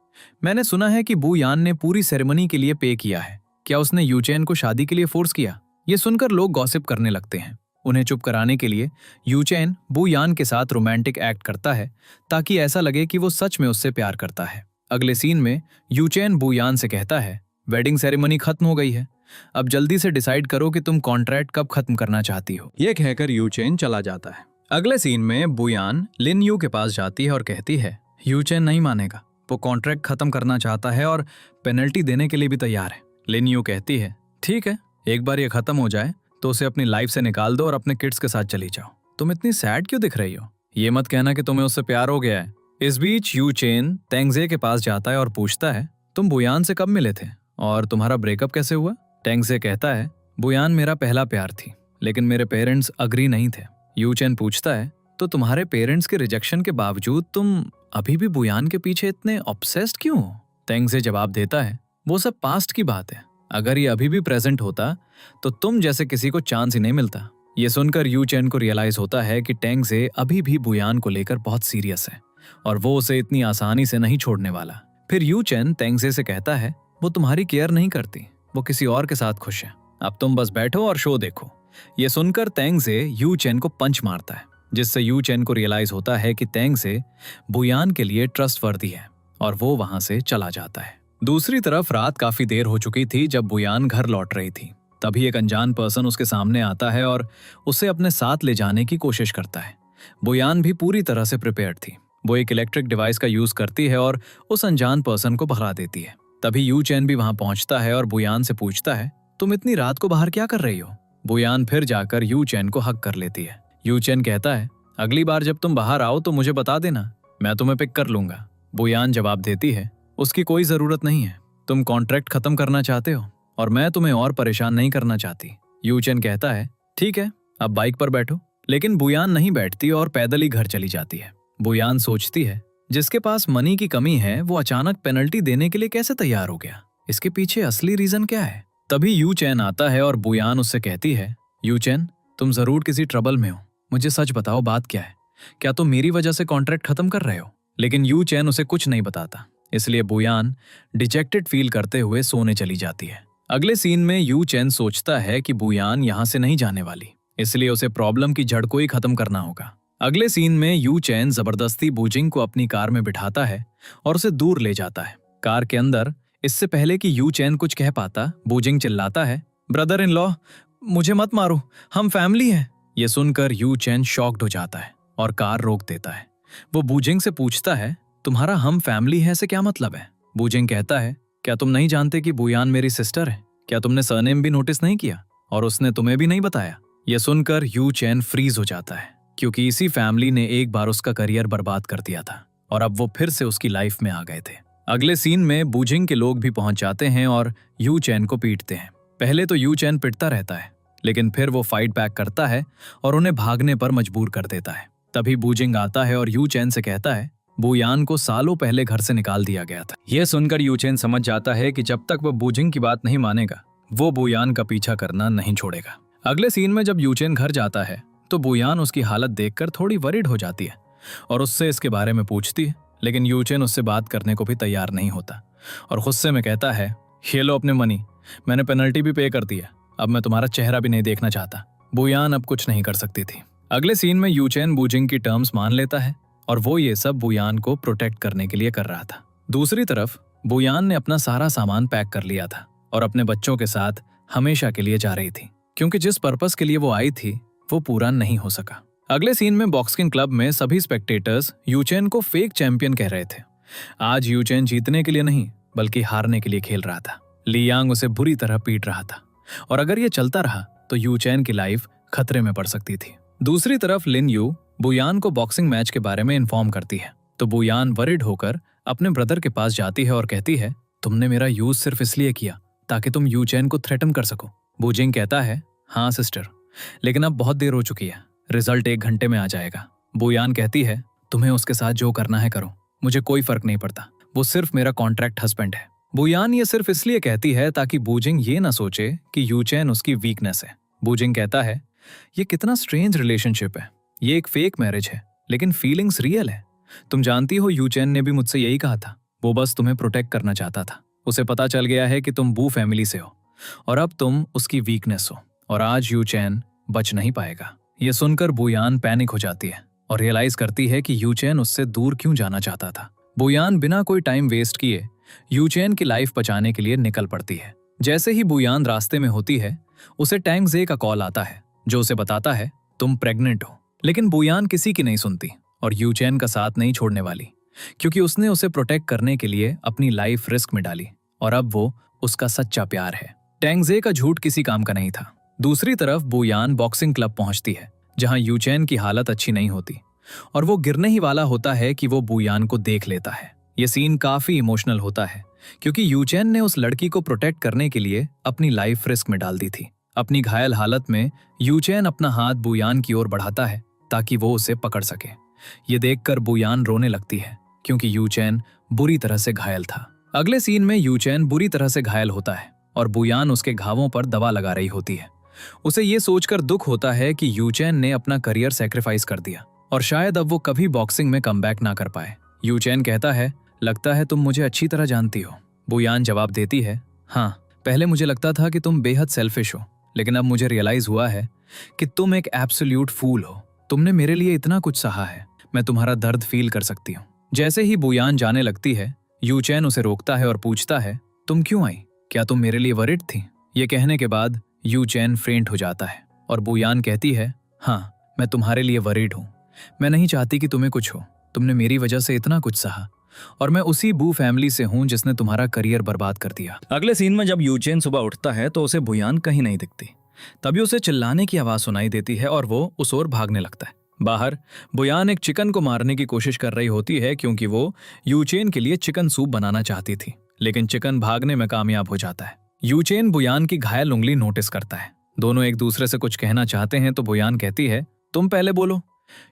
मैंने सुना है कि बू यान ने पूरी सेरेमनी के लिए पे किया है, क्या उसने यू चेन को शादी के लिए फोर्स किया? ये सुनकर लोग गॉसिप करने लगते हैं। उन्हें चुप कराने के लिए यू चेन बू यान के साथ रोमांटिक एक्ट करता है ताकि ऐसा लगे कि वो सच में उससे प्यार करता है। अगले सीन में यू चेन बू यान से कहता है, वेडिंग सेरेमनी खत्म हो गई है, अब जल्दी से डिसाइड करो कि तुम कॉन्ट्रैक्ट कब खत्म करना चाहती हो। ये कहकर यू चेन चला जाता है। अगले सीन में बू यान लिन यू के पास जाती है और कहती है, यू चेन नहीं मानेगा, वो कॉन्ट्रैक्ट खत्म करना चाहता है और पेनल्टी देने के लिए भी तैयार है। लिन यू कहती है, ठीक है, एक बार ये खत्म हो जाए तो उसे अपनी लाइफ से निकाल दो और अपने किड्स के साथ चली जाओ। तुम इतनी सैड क्यों दिख रही हो? ये मत कहना कि तुम्हें उससे प्यार हो गया है। इस बीच यू चेन तेंग जे के पास जाता है और पूछता है, तुम बू यान से कब मिले थे और तुम्हारा ब्रेकअप कैसे हुआ? तेंग जे कहता है, बू यान मेरा पहला प्यार थी, लेकिन मेरे पेरेंट्स अग्री नहीं थे। यू चेन पूछता है, तो तुम्हारे पेरेंट्स के रिजेक्शन के बावजूद तुम अभी भी बू यान के पीछे इतने ऑब्सेस्ड क्यों हो? तेंग जे जवाब देता है, वो सब पास्ट की बात है, अगर ये अभी भी प्रेजेंट होता तो तुम जैसे किसी को चांस ही नहीं मिलता। ये सुनकर यू चैन को रियलाइज होता है कि टेंगजे अभी भी बुयान को लेकर बहुत सीरियस है और वो उसे इतनी आसानी से नहीं छोड़ने वाला। फिर यू चैन टेंगजे से कहता है वो तुम्हारी केयर नहीं करती, वो किसी और के साथ खुश है, अब तुम बस बैठो और शो देखो। ये सुनकर टेंगजे यू चैन को पंच मारता है, जिससे यू चैन को रियलाइज होता है कि टेंगजे बुयान के लिए ट्रस्टवर्दी है और वो वहां से चला जाता है। दूसरी तरफ रात काफी देर हो चुकी थी जब बुयान घर लौट रही थी। तभी एक अनजान पर्सन उसके सामने आता है और उसे अपने साथ ले जाने की कोशिश करता है। बुयान भी पूरी तरह से प्रिपेयर्ड थी। वो एक इलेक्ट्रिक डिवाइस का यूज करती है और उस अनजान पर्सन को भगा देती है। तभी यू चैन भी वहां पहुंचता है और बुयान से पूछता है तुम इतनी रात को बाहर क्या कर रही हो। बुयान फिर जाकर यू चैन को हक कर लेती है। यू चैन कहता है अगली बार जब तुम बाहर आओ तो मुझे बता देना, मैं तुम्हें पिक कर लूंगा। बुयान जवाब देती है उसकी कोई जरूरत नहीं है, तुम कॉन्ट्रैक्ट खत्म करना चाहते हो और मैं तुम्हें और परेशान नहीं करना चाहती। यू चैन कहता है ठीक है, अब बाइक पर बैठो। लेकिन बुयान नहीं बैठती और पैदल ही घर चली जाती है। बुयान सोचती है जिसके पास मनी की कमी है वो अचानक पेनल्टी देने के लिए कैसे तैयार हो गया, इसके पीछे असली रीजन क्या है। तभी यू चैन आता है और बुयान उससे कहती है यू चैन तुम जरूर किसी ट्रबल में हो, मुझे सच बताओ बात क्या है, क्या तुम मेरी वजह से कॉन्ट्रैक्ट खत्म कर रहे हो। लेकिन यू चैन उसे कुछ नहीं बताता, इसलिए बुयान डिजेक्टेड फील करते हुए सोने चली जाती है। अगले सीन में यू चैन सोचता है कि बुयान यहाँ से नहीं जाने वाली, इसलिए उसे प्रॉब्लम की जड़ को ही खत्म करना होगा। अगले सीन में यू चैन जबरदस्ती बूजिंग को अपनी कार में बिठाता है और उसे दूर ले जाता है। कार के अंदर इससे पहले कि यू चैन कुछ कह पाता, बूजिंग चिल्लाता है ब्रदर इन लॉ मुझे मत मारो, हम फैमिली हैं। ये सुनकर यू चैन शॉक्ड हो जाता है और कार रोक देता है। वो बूजिंग से पूछता है तुम्हारा हम फैमिली है से क्या मतलब है। बूजिंग कहता है क्या तुम नहीं जानते कि बुयान मेरी सिस्टर है, क्या तुमने सरनेम भी नोटिस नहीं किया और उसने तुम्हें भी नहीं बताया। यह सुनकर यू चैन फ्रीज हो जाता है क्योंकि इसी फैमिली ने एक बार उसका करियर बर्बाद कर दिया था और अब वो फिर से उसकी लाइफ में आ गए थे। अगले सीन में बूजिंग के लोग भी पहुंच जाते हैं और यू चैन को पीटते हैं। पहले तो यू चैन पिटता रहता है, लेकिन फिर वो फाइट बैक करता है और उन्हें भागने पर मजबूर कर देता है। तभी बूजिंग आता है और यू चैन से कहता है बुयान को सालों पहले घर से निकाल दिया गया था। यह सुनकर यू चैन समझ जाता है कि जब तक वो बूजिंग की बात नहीं मानेगा वो बुयान का पीछा करना नहीं छोड़ेगा। अगले सीन में जब यू चैन घर जाता है तो बुयान उसकी हालत देखकर थोड़ी वरीड हो जाती है और उससे इसके बारे में पूछती है, लेकिन यू चैन उससे बात करने को भी तैयार नहीं होता और गुस्से में कहता है ये लो अपने मनी, मैंने पेनल्टी भी पे कर दी है, अब मैं तुम्हारा चेहरा भी नहीं देखना चाहता। बुयान अब कुछ नहीं कर सकती थी। अगले सीन में यू चैन बूजिंग की टर्म्स मान लेता है और वो ये सब बुयान को प्रोटेक्ट करने के लिए कर रहा था। दूसरी तरफ बुयान ने अपना सारा सामान पैक कर लिया था और अपने बच्चों के साथ हमेशा के लिए जा रही थी, क्योंकि जिस पर्पस के लिए वो आई थी वो पूरा नहीं हो सका। अगले सीन में बॉक्सिंग क्लब में सभी स्पेक्टेटर्स यू चैन को फेक चैंपियन कह रहे थे। आज यू चैन जीतने के लिए नहीं बल्कि हारने के लिए खेल रहा था। लियांग उसे बुरी तरह पीट रहा था और अगर ये चलता रहा तो यू चैन की लाइफ खतरे में पड़ सकती थी। दूसरी तरफ लिन यू बुयान को बॉक्सिंग मैच के बारे में इन्फॉर्म करती है तो बुयान वरिड होकर अपने ब्रदर के पास जाती है और कहती है तुमने मेरा यूज सिर्फ इसलिए किया ताकि तुम यू चैन को थ्रेटन कर सको। बूजिंग कहता है हाँ सिस्टर, लेकिन अब बहुत देर हो चुकी है, रिजल्ट 1 घंटे में आ जाएगा। बुयान कहती है तुम्हें उसके साथ जो करना है करो, मुझे कोई फर्क नहीं पड़ता, वो सिर्फ मेरा कॉन्ट्रैक्ट हस्बैंड है। बुयान ये सिर्फ इसलिए कहती है ताकि बूजिंग ये ना सोचे कि यू चैन उसकी वीकनेस है। बूजिंग कहता है ये कितना स्ट्रेंज रिलेशनशिप है, ये एक फेक मैरिज है लेकिन फीलिंग्स रियल है। तुम जानती हो यू चैन ने भी मुझसे यही कहा था, वो बस तुम्हें प्रोटेक्ट करना चाहता था। उसे पता चल गया है कि तुम बू फैमिली से हो और अब तुम उसकी वीकनेस हो और आज यू चैन बच नहीं पाएगा। ये सुनकर बुयान पैनिक हो जाती है और रियलाइज करती है कि यू चैन उससे दूर क्यों जाना चाहता था। बुयान बिना कोई टाइम वेस्ट किए यू चैन की लाइफ बचाने के लिए निकल पड़ती है। जैसे ही बुयान रास्ते में होती है उसे टेंगजे का कॉल आता है जो उसे बताता है तुम प्रेग्नेंट हो। लेकिन बुयान किसी की नहीं सुनती और यू चैन का साथ नहीं छोड़ने वाली, क्योंकि उसने उसे प्रोटेक्ट करने के लिए अपनी लाइफ रिस्क में डाली और अब वो उसका सच्चा प्यार है। टेंगजे का झूठ किसी काम का नहीं था। दूसरी तरफ बुयान बॉक्सिंग क्लब पहुंचती है जहां यू चैन की हालत अच्छी नहीं होती और वो गिरने ही वाला होता है कि वो बुयान को देख लेता है। ये सीन काफी इमोशनल होता है क्योंकि यू चैन ने उस लड़की को प्रोटेक्ट करने के लिए अपनी लाइफ रिस्क में डाल दी थी। अपनी घायल हालत में यू चैन अपना हाथ बुयान की ओर बढ़ाता है ताकि वो उसे पकड़ सके। ये देखकर बुयान रोने लगती है क्योंकि यू चैन बुरी तरह से घायल था। अगले सीन में यू चैन बुरी तरह से घायल होता है और बुयान उसके घावों पर दवा लगा रही होती है उसे ये सोचकर दुख होता है कि यूचैन ने अपना करियर सैक्रिफाइस कर दिया और शायद अब वो कभी बॉक्सिंग में कमबैक ना कर पाए। यूचैन कहता है, लगता है तुम मुझे अच्छी तरह जानती हो। बुयान जवाब देती है, हाँ, पहले मुझे लगता था कि तुम बेहद सेल्फिश हो, लेकिन अब मुझे रियलाइज हुआ है कि तुम एक एब्सोल्यूट फूल हो। तुमने मेरे लिए इतना कुछ सहा है, मैं तुम्हारा दर्द फील कर सकती हूँ। जैसे ही बुयान जाने लगती है, यूचैन उसे रोकता है और पूछता है, तुम क्यों आई? क्या तुम मेरे लिए वरिड थी? ये कहने के बाद यूचैन फेंट हो जाता है और बुयान कहती है, हाँ, मैं तुम्हारे लिए वरिड हूँ। मैं नहीं चाहती कि तुम्हें कुछ हो। तुमने मेरी वजह से इतना कुछ सहा और मैं उसी बू फैमिली से हूँ जिसने तुम्हारा करियर बर्बाद कर दिया। अगले सीन में जब यूचैन सुबह उठता है तो उसे बुयान कहीं नहीं दिखती। तभी उसे चिल्लाने की आवाज सुनाई देती है और वो उस ओर भागने लगता है। बाहर बुयान एक चिकन को मारने की कोशिश कर रही होती है क्योंकि वो यूचैन के लिए चिकन सूप बनाना चाहती थी, लेकिन चिकन भागने में कामयाब हो जाता है। यूचैन बुयान की घायल उंगली नोटिस करता है। दोनों एक दूसरे से कुछ कहना चाहते हैं तो बुयान कहती है, तुम पहले बोलो।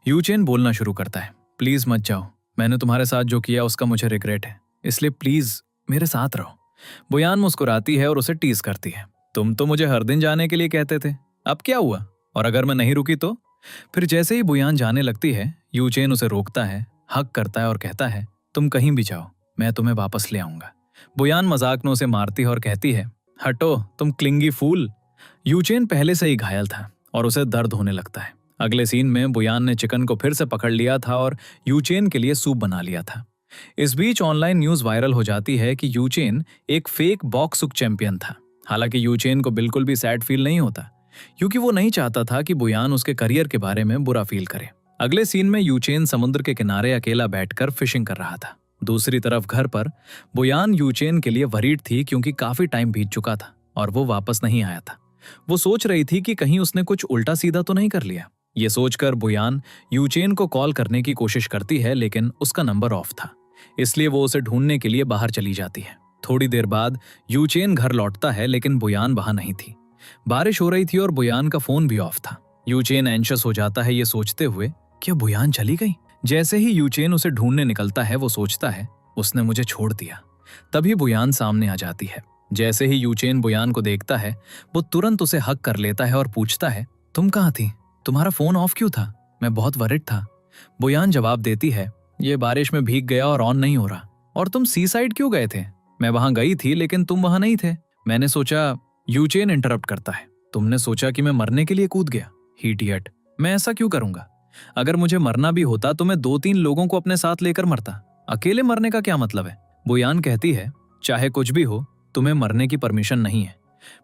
यूचैन बोलना शुरू करता है, प्लीज मत जाओ, मैंने तुम्हारे साथ जो किया उसका मुझे रिग्रेट है, इसलिए प्लीज मेरे साथ रहो। बुयान मुस्कुराती है और उसे टीज करती है, तुम तो मुझे हर दिन जाने के लिए कहते थे, अब क्या हुआ? और अगर मैं नहीं रुकी तो? फिर जैसे ही बुयान जाने लगती है, यूचैन उसे रोकता है, हक करता है और कहता है, तुम कहीं भी जाओ, मैं तुम्हें वापस ले आऊंगा। बुयान मजाक में उसे मारती है और कहती है, हटो तुम क्लिंगी फूल। यूचैन पहले से ही घायल था और उसे दर्द होने लगता है। अगले सीन में बुयान ने चिकन को फिर से पकड़ लिया था और यूचैन के लिए सूप बना लिया था। इस बीच ऑनलाइन न्यूज वायरल हो जाती है कि यूचैन एक फेक बॉक्सुक चैंपियन था। हालांकि यूचैन को बिल्कुल भी सैड फील नहीं होता क्योंकि वो नहीं चाहता था कि बुयान उसके करियर के बारे में बुरा फील करे। अगले सीन में यूचैन समुद्र के किनारे अकेला बैठकर फिशिंग कर रहा था। दूसरी तरफ घर पर बुयान यूचैन के लिए वरीड थी क्योंकि काफी टाइम बीत चुका था और वो वापस नहीं आया था। वो सोच रही थी कि कहीं उसने कुछ उल्टा सीधा तो नहीं कर लिया। ये सोचकर बुयान यूचैन को कॉल करने की कोशिश करती है, लेकिन उसका नंबर ऑफ था, इसलिए वो उसे ढूंढने के लिए बाहर चली जाती है। थोड़ी देर बाद यूचैन घर लौटता है, लेकिन बुयान वहां नहीं थी। बारिश हो रही थी और बुयान का फोन भी ऑफ था। यूचैन एंशियस हो जाता है ये सोचते हुए, क्या बुयान चली गई? जैसे ही यूचैन उसे ढूंढने निकलता है, वो सोचता है उसने मुझे छोड़ दिया। तभी बुयान सामने आ जाती है। जैसे ही यूचैन बुयान को देखता है, वो तुरंत उसे हक कर लेता है और पूछता है, तुम कहाँ थी? तुम्हारा फोन ऑफ क्यों था? मैं बहुत वरिड था। बुयान जवाब देती है, ये बारिश में भीग गया और ऑन नहीं हो रहा। और तुम सी साइड क्यों गए थे? मैं वहां गई थी लेकिन तुम वहां नहीं थे। मैंने सोचा। यूचैन इंटरप्ट करता है, तुमने सोचा कि मैं मरने के लिए कूद गया? इडियट, मैं ऐसा क्यों करूंगा? अगर मुझे मरना भी होता तो मैं 2-3 लोगों को अपने साथ लेकर मरता। अकेले मरने का क्या मतलब है? बुयान कहती है, चाहे कुछ भी हो, तुम्हें मरने की परमिशन नहीं है।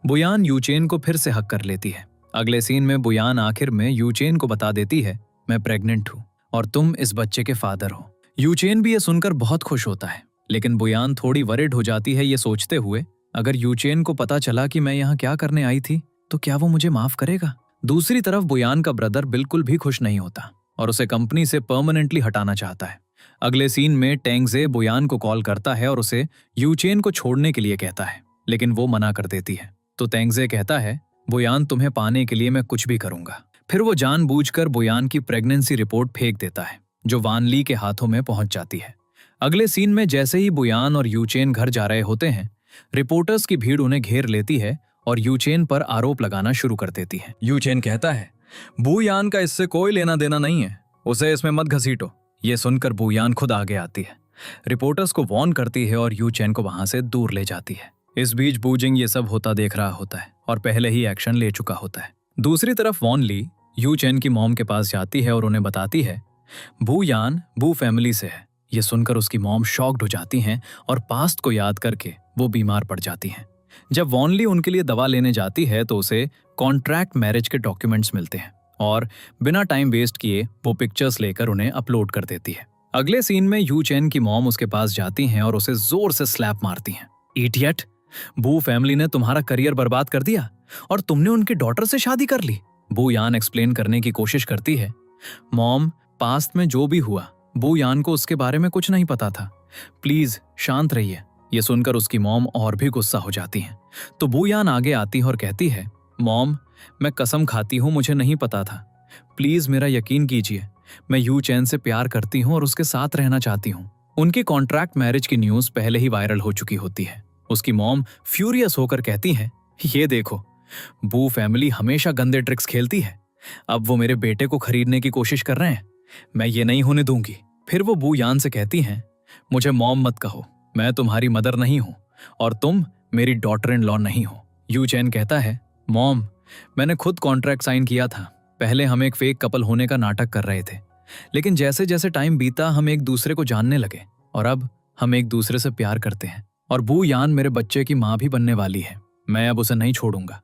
बुयान यूचैन को फिर से हक कर लेती है। अगले सीन में बुयान आखिर में यूचैन को बता देती है, मैं प्रेग्नेंट हूँ और तुम इस बच्चे के फादर हो। यूचैन भी ये सुनकर बहुत खुश होता है, लेकिन बुयान थोड़ी वरिड हो जाती है ये सोचते हुए, अगर यूचैन को पता चला कि मैं यहाँ क्या करने आई थी तो क्या वो मुझे माफ करेगा? दूसरी तरफ बुयान का ब्रदर बिल्कुल भी खुश नहीं होता और उसे कंपनी से परमानेंटली हटाना चाहता है। अगले सीन में टेंगजे बुयान को कॉल करता है और उसे यूचैन को छोड़ने के लिए कहता है, लेकिन वो मना कर देती है। तो टेंगजे कहता है, बुयान तुम्हें पाने के लिए मैं कुछ भी करूंगा। फिर वो जानबूझकर बुयान की प्रेगनेंसी रिपोर्ट फेंक देता है, जो वान ली के हाथों में पहुंच जाती है। अगले सीन में जैसे ही बुयान और यूचैन घर जा रहे होते हैं, रिपोर्टर्स की भीड़ उन्हें घेर लेती है और यूचैन पर आरोप लगाना शुरू कर देती है। यूचैन कहता है, बुयान का इससे कोई लेना देना नहीं है, उसे इसमें मत घसीटो। ये सुनकर बुयान खुद आगे आती है, रिपोर्टर्स को वॉर्न करती है और यूचैन को वहां से दूर ले जाती है। इस बीच बूजिंग ये सब होता देख रहा होता है और पहले ही एक्शन ले चुका होता है। दूसरी तरफ वॉन ली यूचैन की मॉम के पास जाती है और उन्हें बताती है, बुयान बू फैमिली से है। ये सुनकर उसकी मॉम शॉक्ड हो जाती हैं और पास्ट को याद करके वो बीमार पड़ जाती हैं। जब वॉन ली उनके लिए दवा लेने जाती है तो उसे कॉन्ट्रैक्ट मैरिज के डॉक्यूमेंट्स मिलते हैं और बिना टाइम वेस्ट किए वो पिक्चर्स लेकर उन्हें अपलोड कर देती है। अगले सीन में यूचैन की मॉम उसके पास जाती हैं और उसे जोर से स्लैप मारती हैं। इडियट, बू फैमिली ने तुम्हारा करियर बर्बाद कर दिया और तुमने उनकी डॉटर से शादी कर ली। बुयान एक्सप्लेन करने की कोशिश करती है, मॉम, पास्ट में जो भी हुआ बुयान को उसके बारे में कुछ नहीं पता था, प्लीज शांत रहिए। ये सुनकर उसकी मॉम और भी गुस्सा हो जाती हैं। तो बुयान आगे आती है और कहती है, मॉम, मैं कसम खाती हूँ मुझे नहीं पता था, प्लीज मेरा यकीन कीजिए, मैं यूचैन से प्यार करती हूँ और उसके साथ रहना चाहती हूँ। उनकी कॉन्ट्रैक्ट मैरिज की न्यूज पहले ही वायरल हो चुकी होती है। उसकी मॉम फ्यूरियस होकर कहती है, ये देखो, बू फैमिली हमेशा गंदे ट्रिक्स खेलती है। अब वो मेरे बेटे को खरीदने की कोशिश कर रहे हैं। मैं ये नहीं होने दूंगी। फिर वो बू यान से कहती हैं, मुझे मॉम मत कहो, मैं तुम्हारी मदर नहीं हूं और तुम मेरी डॉटर इन लॉ नहीं हो। यू चैन कहता है, मॉम, मैंने खुद कॉन्ट्रैक्ट साइन किया था। पहले हम एक फेक कपल होने का नाटक कर रहे थे, लेकिन जैसे जैसे टाइम बीता हम एक दूसरे को जानने लगे और अब हम एक दूसरे से प्यार करते हैं। और बू यान मेरे बच्चे की माँ भी बनने वाली है। मैं अब उसे नहीं छोड़ूंगा।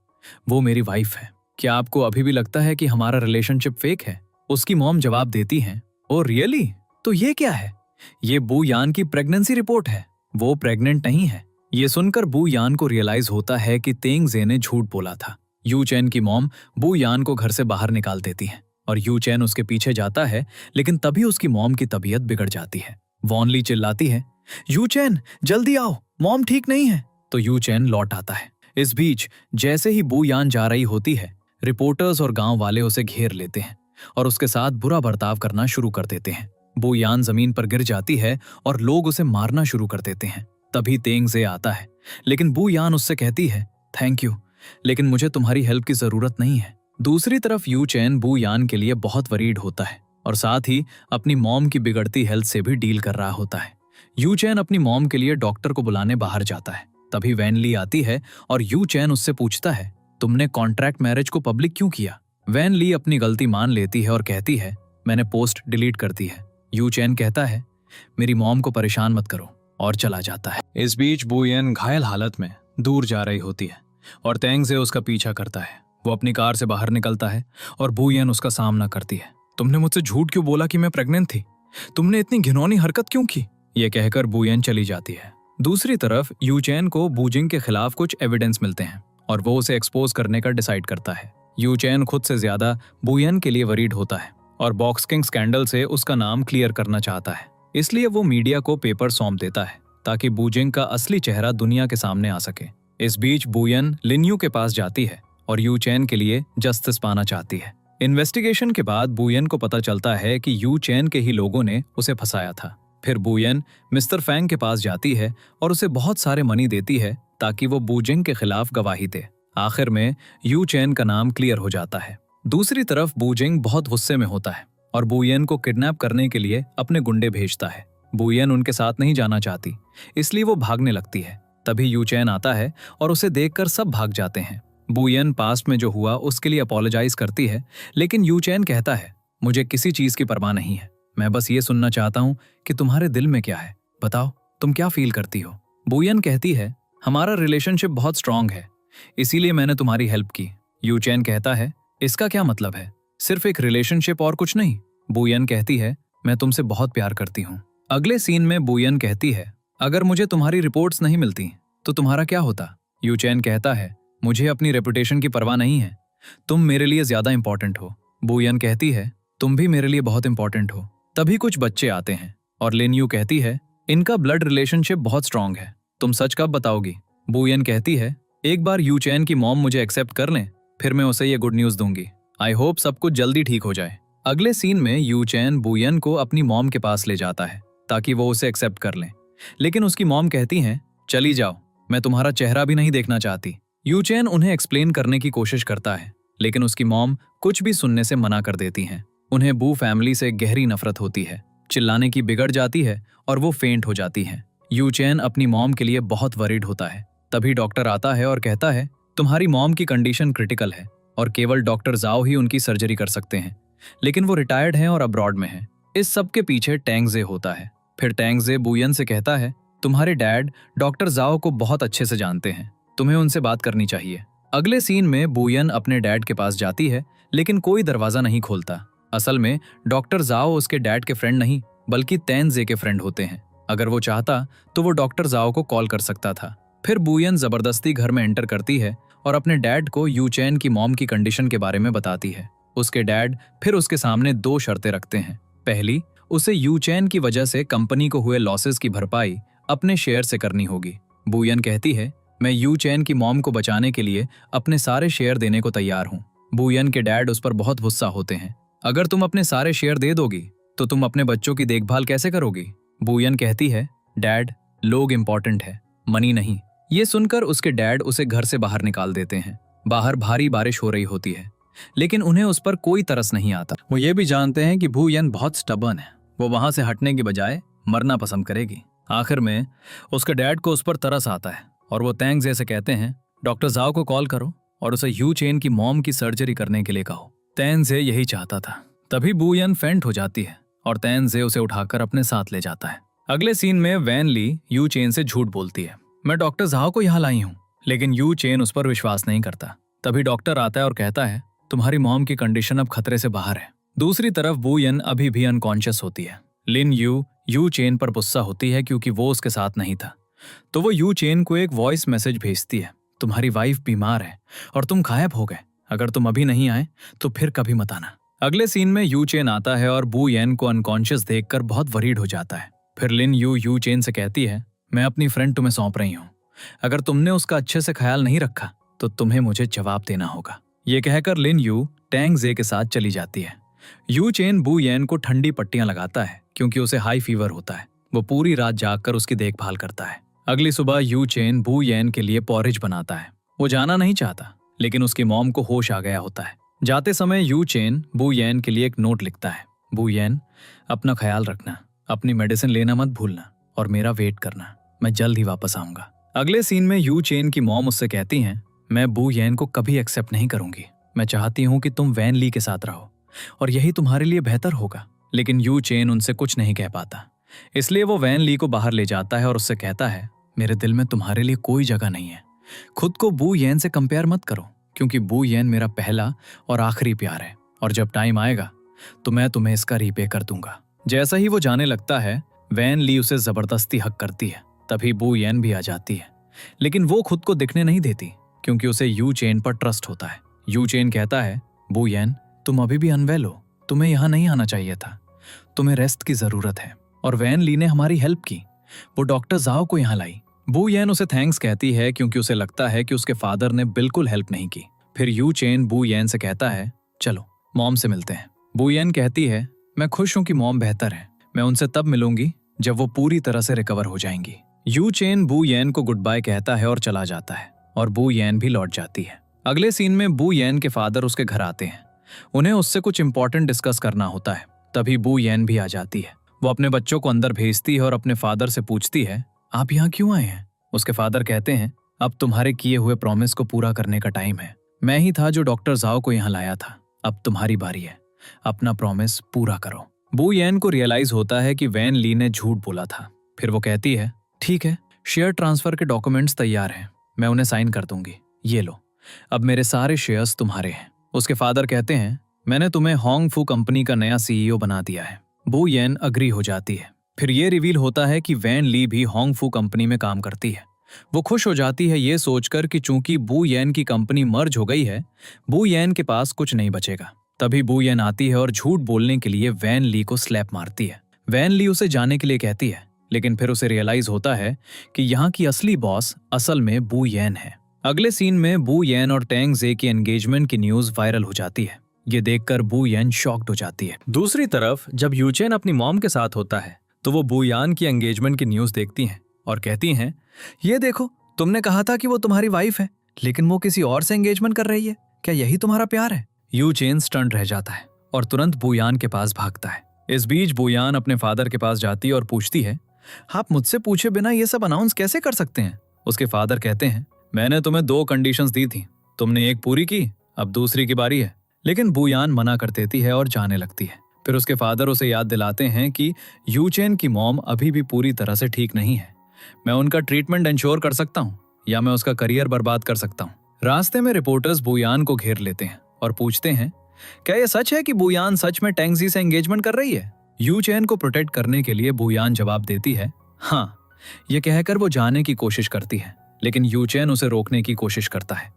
वो मेरी वाइफ है। क्या आपको अभी भी लगता है कि हमारा रिलेशनशिप फेक है? उसकी मॉम जवाब देती है, ओ रियली? तो ये क्या है? ये बू यान की प्रेगनेंसी रिपोर्ट है। वो प्रेग्नेंट नहीं है। ये सुनकर बू यान को रियलाइज होता है कि तेंग जे ने झूठ बोला था। यू चैन की मॉम बू यान को घर से बाहर निकाल देती है और यू चैन उसके पीछे जाता है, लेकिन तभी उसकी मॉम की तबीयत बिगड़ जाती है। वॉन ली चिल्लाती है, यू चैन जल्दी आओ, मॉम ठीक नहीं है। तो यू चैन लौट आता है। इस बीच जैसे ही बू यान जा रही होती है, रिपोर्टर्स और गांव वाले उसे घेर लेते हैं और उसके साथ बुरा बर्ताव करना शुरू कर देते हैं। बू यान जमीन पर गिर जाती है और लोग उसे मारना शुरू कर देते हैं। तभी तेंग जे आता है, लेकिन बू यान उससे कहती है, थैंक यू, लेकिन मुझे तुम्हारी हेल्प की जरूरत नहीं है। दूसरी तरफ यू चैन बू यान के लिए बहुत वरीड होता है और साथ ही अपनी मॉम की बिगड़ती हेल्थ से भी डील कर रहा होता है। यू चैन अपनी मॉम के लिए डॉक्टर को बुलाने बाहर जाता है। तभी वैन ली आती है और यू चैन उससे पूछता है, तुमने कॉन्ट्रैक्ट मैरिज को पब्लिक क्यों किया? वैन ली अपनी गलती मान लेती है और कहती है, मैंने पोस्ट डिलीट कर दी है। यू चैन कहता है, मेरी मॉम को परेशान मत करो, और चला जाता है। इस बीच बू यान घायल हालत में दूर जा रही होती है और तेंग जे उसका पीछा करता है। वो अपनी कार से बाहर निकलता है और बू यान उसका सामना करती है। तुमने मुझसे झूठ क्यों बोला कि मैं प्रेग्नेंट थी? तुमने इतनी घिनौनी हरकत क्यों की? ये कहकर बू यान चली जाती है। दूसरी तरफ यू चैन को बू जिंग के खिलाफ कुछ एविडेंस मिलते हैं और वो उसे एक्सपोज करने का डिसाइड करता है। यू चैन खुद से ज्यादा बू यान के लिए वरीड होता है और बॉक्स किंग स्कैंडल से उसका नाम क्लियर करना चाहता है। इसलिए वो मीडिया को पेपर सौंप देता है ताकि बू जिंग का असली चेहरा दुनिया के सामने आ सके। इस बीच बू यान लिन यू के पास जाती है और यू चैन के लिए जस्टिस पाना चाहती है। इन्वेस्टिगेशन के बाद बू यान को पता चलता है कि यू चैन के ही लोगों ने उसे फंसाया था। फिर बू यान मिस्टर फैंग के पास जाती है और उसे बहुत सारे मनी देती है ताकि वो बू जिंग के खिलाफ गवाही दे। आखिर में यू चैन का नाम क्लियर हो जाता है। दूसरी तरफ बू जिंग बहुत गुस्से में होता है और बू यान को किडनैप करने के लिए अपने गुंडे भेजता है। बू यान उनके साथ नहीं जाना चाहती, इसलिए वो भागने लगती है। तभी यू चैन आता है और उसे देखकर सब भाग जाते हैं। बू यान पास्ट में जो हुआ उसके लिए अपोलोजाइज करती है, लेकिन यू चैन कहता है, मुझे किसी चीज की परवाह नहीं है, मैं बस ये सुनना चाहता हूँ कि तुम्हारे दिल में क्या है, बताओ तुम क्या फील करती हो। बू यान कहती है, हमारा रिलेशनशिप बहुत स्ट्रांग है, इसीलिए मैंने तुम्हारी हेल्प की। यू चैन कहता है, इसका क्या मतलब है? सिर्फ एक रिलेशनशिप और कुछ नहीं? बू यान कहती है, मैं तुमसे बहुत प्यार करती हूँ। अगले सीन में बू यान कहती है, अगर मुझे तुम्हारी रिपोर्ट्स नहीं मिलती तो तुम्हारा क्या होता? यू चैन कहता है, मुझे अपनी रेपुटेशन की परवाह नहीं है, तुम मेरे लिए ज्यादा इंपॉर्टेंट हो। बू यान कहती है, तुम भी मेरे लिए बहुत इंपॉर्टेंट हो। तभी कुछ बच्चे आते हैं और लिन यू कहती है, इनका ब्लड रिलेशनशिप बहुत स्ट्रांग है, तुम सच कब बताओगी? बू यान कहती है, एक बार यू चैन की मॉम मुझे एक्सेप्ट कर लें, फिर मैं उसे ये गुड न्यूज दूंगी। आई होप सब कुछ जल्दी ठीक हो जाए। अगले सीन में यू चैन बू यान को अपनी मॉम के पास ले जाता है ताकि वो उसे एक्सेप्ट कर लें, लेकिन उसकी मॉम कहती हैं, चली जाओ, मैं तुम्हारा चेहरा भी नहीं देखना चाहती। यू चैन उन्हें एक्सप्लेन करने की कोशिश करता है, लेकिन उसकी मॉम कुछ भी सुनने से मना कर देती हैं। उन्हें बू फैमिली से गहरी नफरत होती है, चिल्लाने की बिगड़ जाती है और वो फेंट हो जाती हैं। यू चैन अपनी मॉम के लिए बहुत वरीड होता है। तभी डॉक्टर आता है और कहता है, तुम्हारी मॉम की कंडीशन क्रिटिकल है और केवल डॉक्टर जाओ ही उनकी सर्जरी कर सकते हैं, लेकिन वो रिटायर्ड हैं और अब्रॉड में हैं। इस सब के पीछे तेंग जे होता है। फिर तेंग जे बू यान से कहता है, तुम्हारे डैड डॉक्टर जाओ को बहुत अच्छे से जानते हैं, तुम्हें उनसे बात करनी चाहिए। अगले सीन में बू यान अपने डैड के पास जाती है, लेकिन कोई दरवाजा नहीं खोलता। असल में डॉक्टर जाओ उसके डैड के फ्रेंड नहीं बल्कि तेंग जे के फ्रेंड होते हैं। अगर वो चाहता तो वो डॉक्टर जाओ को कॉल कर सकता था। फिर बू यान जबरदस्ती घर में एंटर करती है और अपने डैड को यू चैन की मॉम की कंडीशन के बारे में बताती है। उसके डैड फिर उसके सामने 2 शर्तें रखते हैं। पहली, उसे यू चैन की वजह से कंपनी को हुए लॉसेस की भरपाई अपने शेयर से करनी होगी। बू यान कहती है, मैं यू चैन की मॉम को बचाने के लिए अपने सारे शेयर देने को तैयार हूँ। बू यान के डैड उस पर बहुत गुस्सा होते हैं। अगर तुम अपने सारे शेयर दे दोगी तो तुम अपने बच्चों की देखभाल कैसे करोगी? बू यान कहती है, डैड, लोग इंपॉर्टेंट है, मनी नहीं। ये सुनकर उसके डैड उसे घर से बाहर निकाल देते हैं। बाहर भारी बारिश हो रही होती है, लेकिन उन्हें उस पर कोई तरस नहीं आता। वो ये भी जानते हैं कि बू येन बहुत स्टबर्न है, वो वहां से हटने की बजाय मरना पसंद करेगी। आखिर में उसके डैड को उस पर तरस आता है और वो तैंग जे से कहते हैं, डॉक्टर जाओ को कॉल करो और उसे यू चेन की मॉम की सर्जरी करने के लिए कहो। तैंग जे यही चाहता था। तभी बू येन फेंट हो जाती है और तैंग जे उसे उठाकर अपने साथ ले जाता है। अगले सीन में वैन ली यू चेन से झूठ बोलती है, मैं डॉक्टर जाओ को यहाँ लाई हूँ, लेकिन यू चेन उस पर विश्वास नहीं करता। तभी डॉक्टर आता है और कहता है, तुम्हारी मॉम की कंडीशन अब खतरे से बाहर है। दूसरी तरफ बू येन अभी भी अनकॉन्शियस होती है। लिन यू चेन पर गुस्सा होती है क्योंकि वो उसके साथ नहीं था, तो वो यू चेन को एक वॉइस मैसेज भेजती है, तुम्हारी वाइफ बीमार है और तुम गायब हो गए, अगर तुम अभी नहीं आए तो फिर कभी मत आना। अगले सीन में यू चेन आता है और बू येन को अनकॉन्शियस देखकर बहुत वरीड हो जाता है। फिर लिन यू चेन से कहती है, मैं अपनी फ्रेंड तुम्हें सौंप रही हूँ, अगर तुमने उसका अच्छे से ख्याल नहीं रखा तो तुम्हें मुझे जवाब देना होगा। ये कहकर लिन यू टैंग जे के साथ चली जाती है। यू चेन बू येन को ठंडी पट्टियां लगाता है क्योंकि उसे हाई फीवर होता है। वो पूरी रात जागकर उसकी देखभाल करता है। अगली सुबह यू चेन बू येन के लिए पॉरेज बनाता है। वो जाना नहीं चाहता, लेकिन उसकी मॉम को होश आ गया होता है। जाते समय यू चेन बू येन के लिए एक नोट लिखता है, बू येन, अपना ख्याल रखना, अपनी मेडिसिन लेना मत भूलना और मेरा वेट करना, मैं जल्द ही वापस आऊंगा। अगले सीन में यू चेन की मॉम उससे कहती हैं, मैं बू येन को कभी एक्सेप्ट नहीं करूंगी, मैं चाहती हूं कि तुम वैन ली के साथ रहो और यही तुम्हारे लिए बेहतर होगा। लेकिन यू चेन उनसे कुछ नहीं कह पाता, इसलिए वो वैन ली को बाहर ले जाता है और उससे कहता है, मेरे दिल में तुम्हारे लिए कोई जगह नहीं है, खुद को बू येन से कंपेयर मत करो, क्योंकि बू येन मेरा पहला और आखिरी प्यार है और जब टाइम आएगा तो मैं तुम्हें इसका रीपे कर दूंगा। जैसा ही वो जाने लगता है, वैन ली उसे जबरदस्ती हक करती है। तभी बू येन भी आ जाती है, लेकिन वो खुद को दिखने नहीं देती क्योंकि उसे यू चेन पर ट्रस्ट होता है। यू चेन कहता है, बू येन, तुम अभी भी अनवेल हो, तुम्हें यहाँ नहीं आना चाहिए था, तुम्हें रेस्ट की जरूरत है। और वैन ली ने हमारी हेल्प की, वो डॉक्टर जाओ को यहाँ लाई। बू येन उसे थैंक्स कहती है क्योंकि उसे लगता है कि उसके फादर ने बिल्कुल हेल्प नहीं की। फिर यू चेन बू येन से कहता है, चलो मॉम से मिलते हैं। बू येन कहती है, मैं खुश हूं कि मॉम बेहतर है, मैं उनसे तब मिलूंगी जब वो पूरी तरह से रिकवर हो जाएंगी। यू चेन बू येन को गुड बाय कहता है और चला जाता है और बू येन भी लौट जाती है। अगले सीन में बू येन के फादर उसके घर आते हैं, उन्हें उससे कुछ इंपॉर्टेंट डिस्कस करना होता है। तभी बू येन भी आ जाती है। वो अपने बच्चों को अंदर भेजती है और अपने फादर से पूछती है, आप यहाँ क्यों आए हैं? उसके फादर कहते हैं, अब तुम्हारे किए हुए प्रॉमिस को पूरा करने का टाइम है, मैं ही था जो डॉक्टर जाओ को यहाँ लाया था, अब तुम्हारी बारी है, अपना प्रॉमिस पूरा करो। बू येन को रियलाइज होता है कि वैन ली ने झूठ बोला था। फिर वो कहती है, ठीक है, शेयर ट्रांसफर के डॉक्यूमेंट्स तैयार हैं, मैं उन्हें साइन कर दूंगी, ये लो, अब मेरे सारे शेयर्स तुम्हारे हैं। उसके फादर कहते हैं, मैंने तुम्हें होंग फू कंपनी का नया सीईओ बना दिया है। बू येन अग्री हो जाती है। फिर ये रिवील होता है कि वैन ली भी होंग फू कंपनी में काम करती है। वो खुश हो जाती है ये सोचकर कि चूंकि बू येन की कंपनी मर्ज हो गई है, बू येन के पास कुछ नहीं बचेगा। तभी बू येन आती है और झूठ बोलने के लिए वैन ली को स्लैप मारती है। वैन ली उसे जाने के लिए कहती है, लेकिन फिर उसे रियलाइज होता है कि यहाँ की असली बॉस असल में बू येन है। अगले सीन में बू येन और टैंग जे की एंगेजमेंट की न्यूज वायरल हो जाती है। ये देखकर बू येन शॉक्ड हो जाती है। दूसरी तरफ जब यू चेन अपनी मॉम के साथ होता है तो वो बू यान की एंगेजमेंट की न्यूज देखती हैं और कहती हैं, ये देखो, तुमने कहा था कि वो तुम्हारी वाइफ है, लेकिन वो किसी और से एंगेजमेंट कर रही है, क्या यही तुम्हारा प्यार है? यू चेन स्टंट रह जाता है और तुरंत बू यान के पास भागता है। इस बीच बू यान अपने फादर के पास जाती है और पूछती है, आप मुझसे पूछे बिना ये सब अनाउंस कैसे कर सकते हैं? उसके फादर कहते हैं, मैंने तुम्हें 2 कंडीशंस दी थी, तुमने एक पूरी की, अब दूसरी की बारी है। लेकिन बू यान मना कर देती है और जाने लगती है। फिर उसके फादर उसे याद दिलाते हैं कि यू चेन की मॉम अभी भी पूरी तरह से ठीक नहीं है, मैं उनका ट्रीटमेंट इंश्योर कर सकता हूँ या मैं उसका करियर बर्बाद कर सकता हूँ। रास्ते में रिपोर्टर्स बू यान को घेर लेते हैं और पूछते हैं, क्या यह सच है कि बू यान सच में टैंग जी से एंगेजमेंट कर रही है? यू चेन को प्रोटेक्ट करने के लिए बू यान जवाब देती है, हाँ। ये कहकर वो जाने की कोशिश करती है, लेकिन यू चेन उसे रोकने की कोशिश करता है,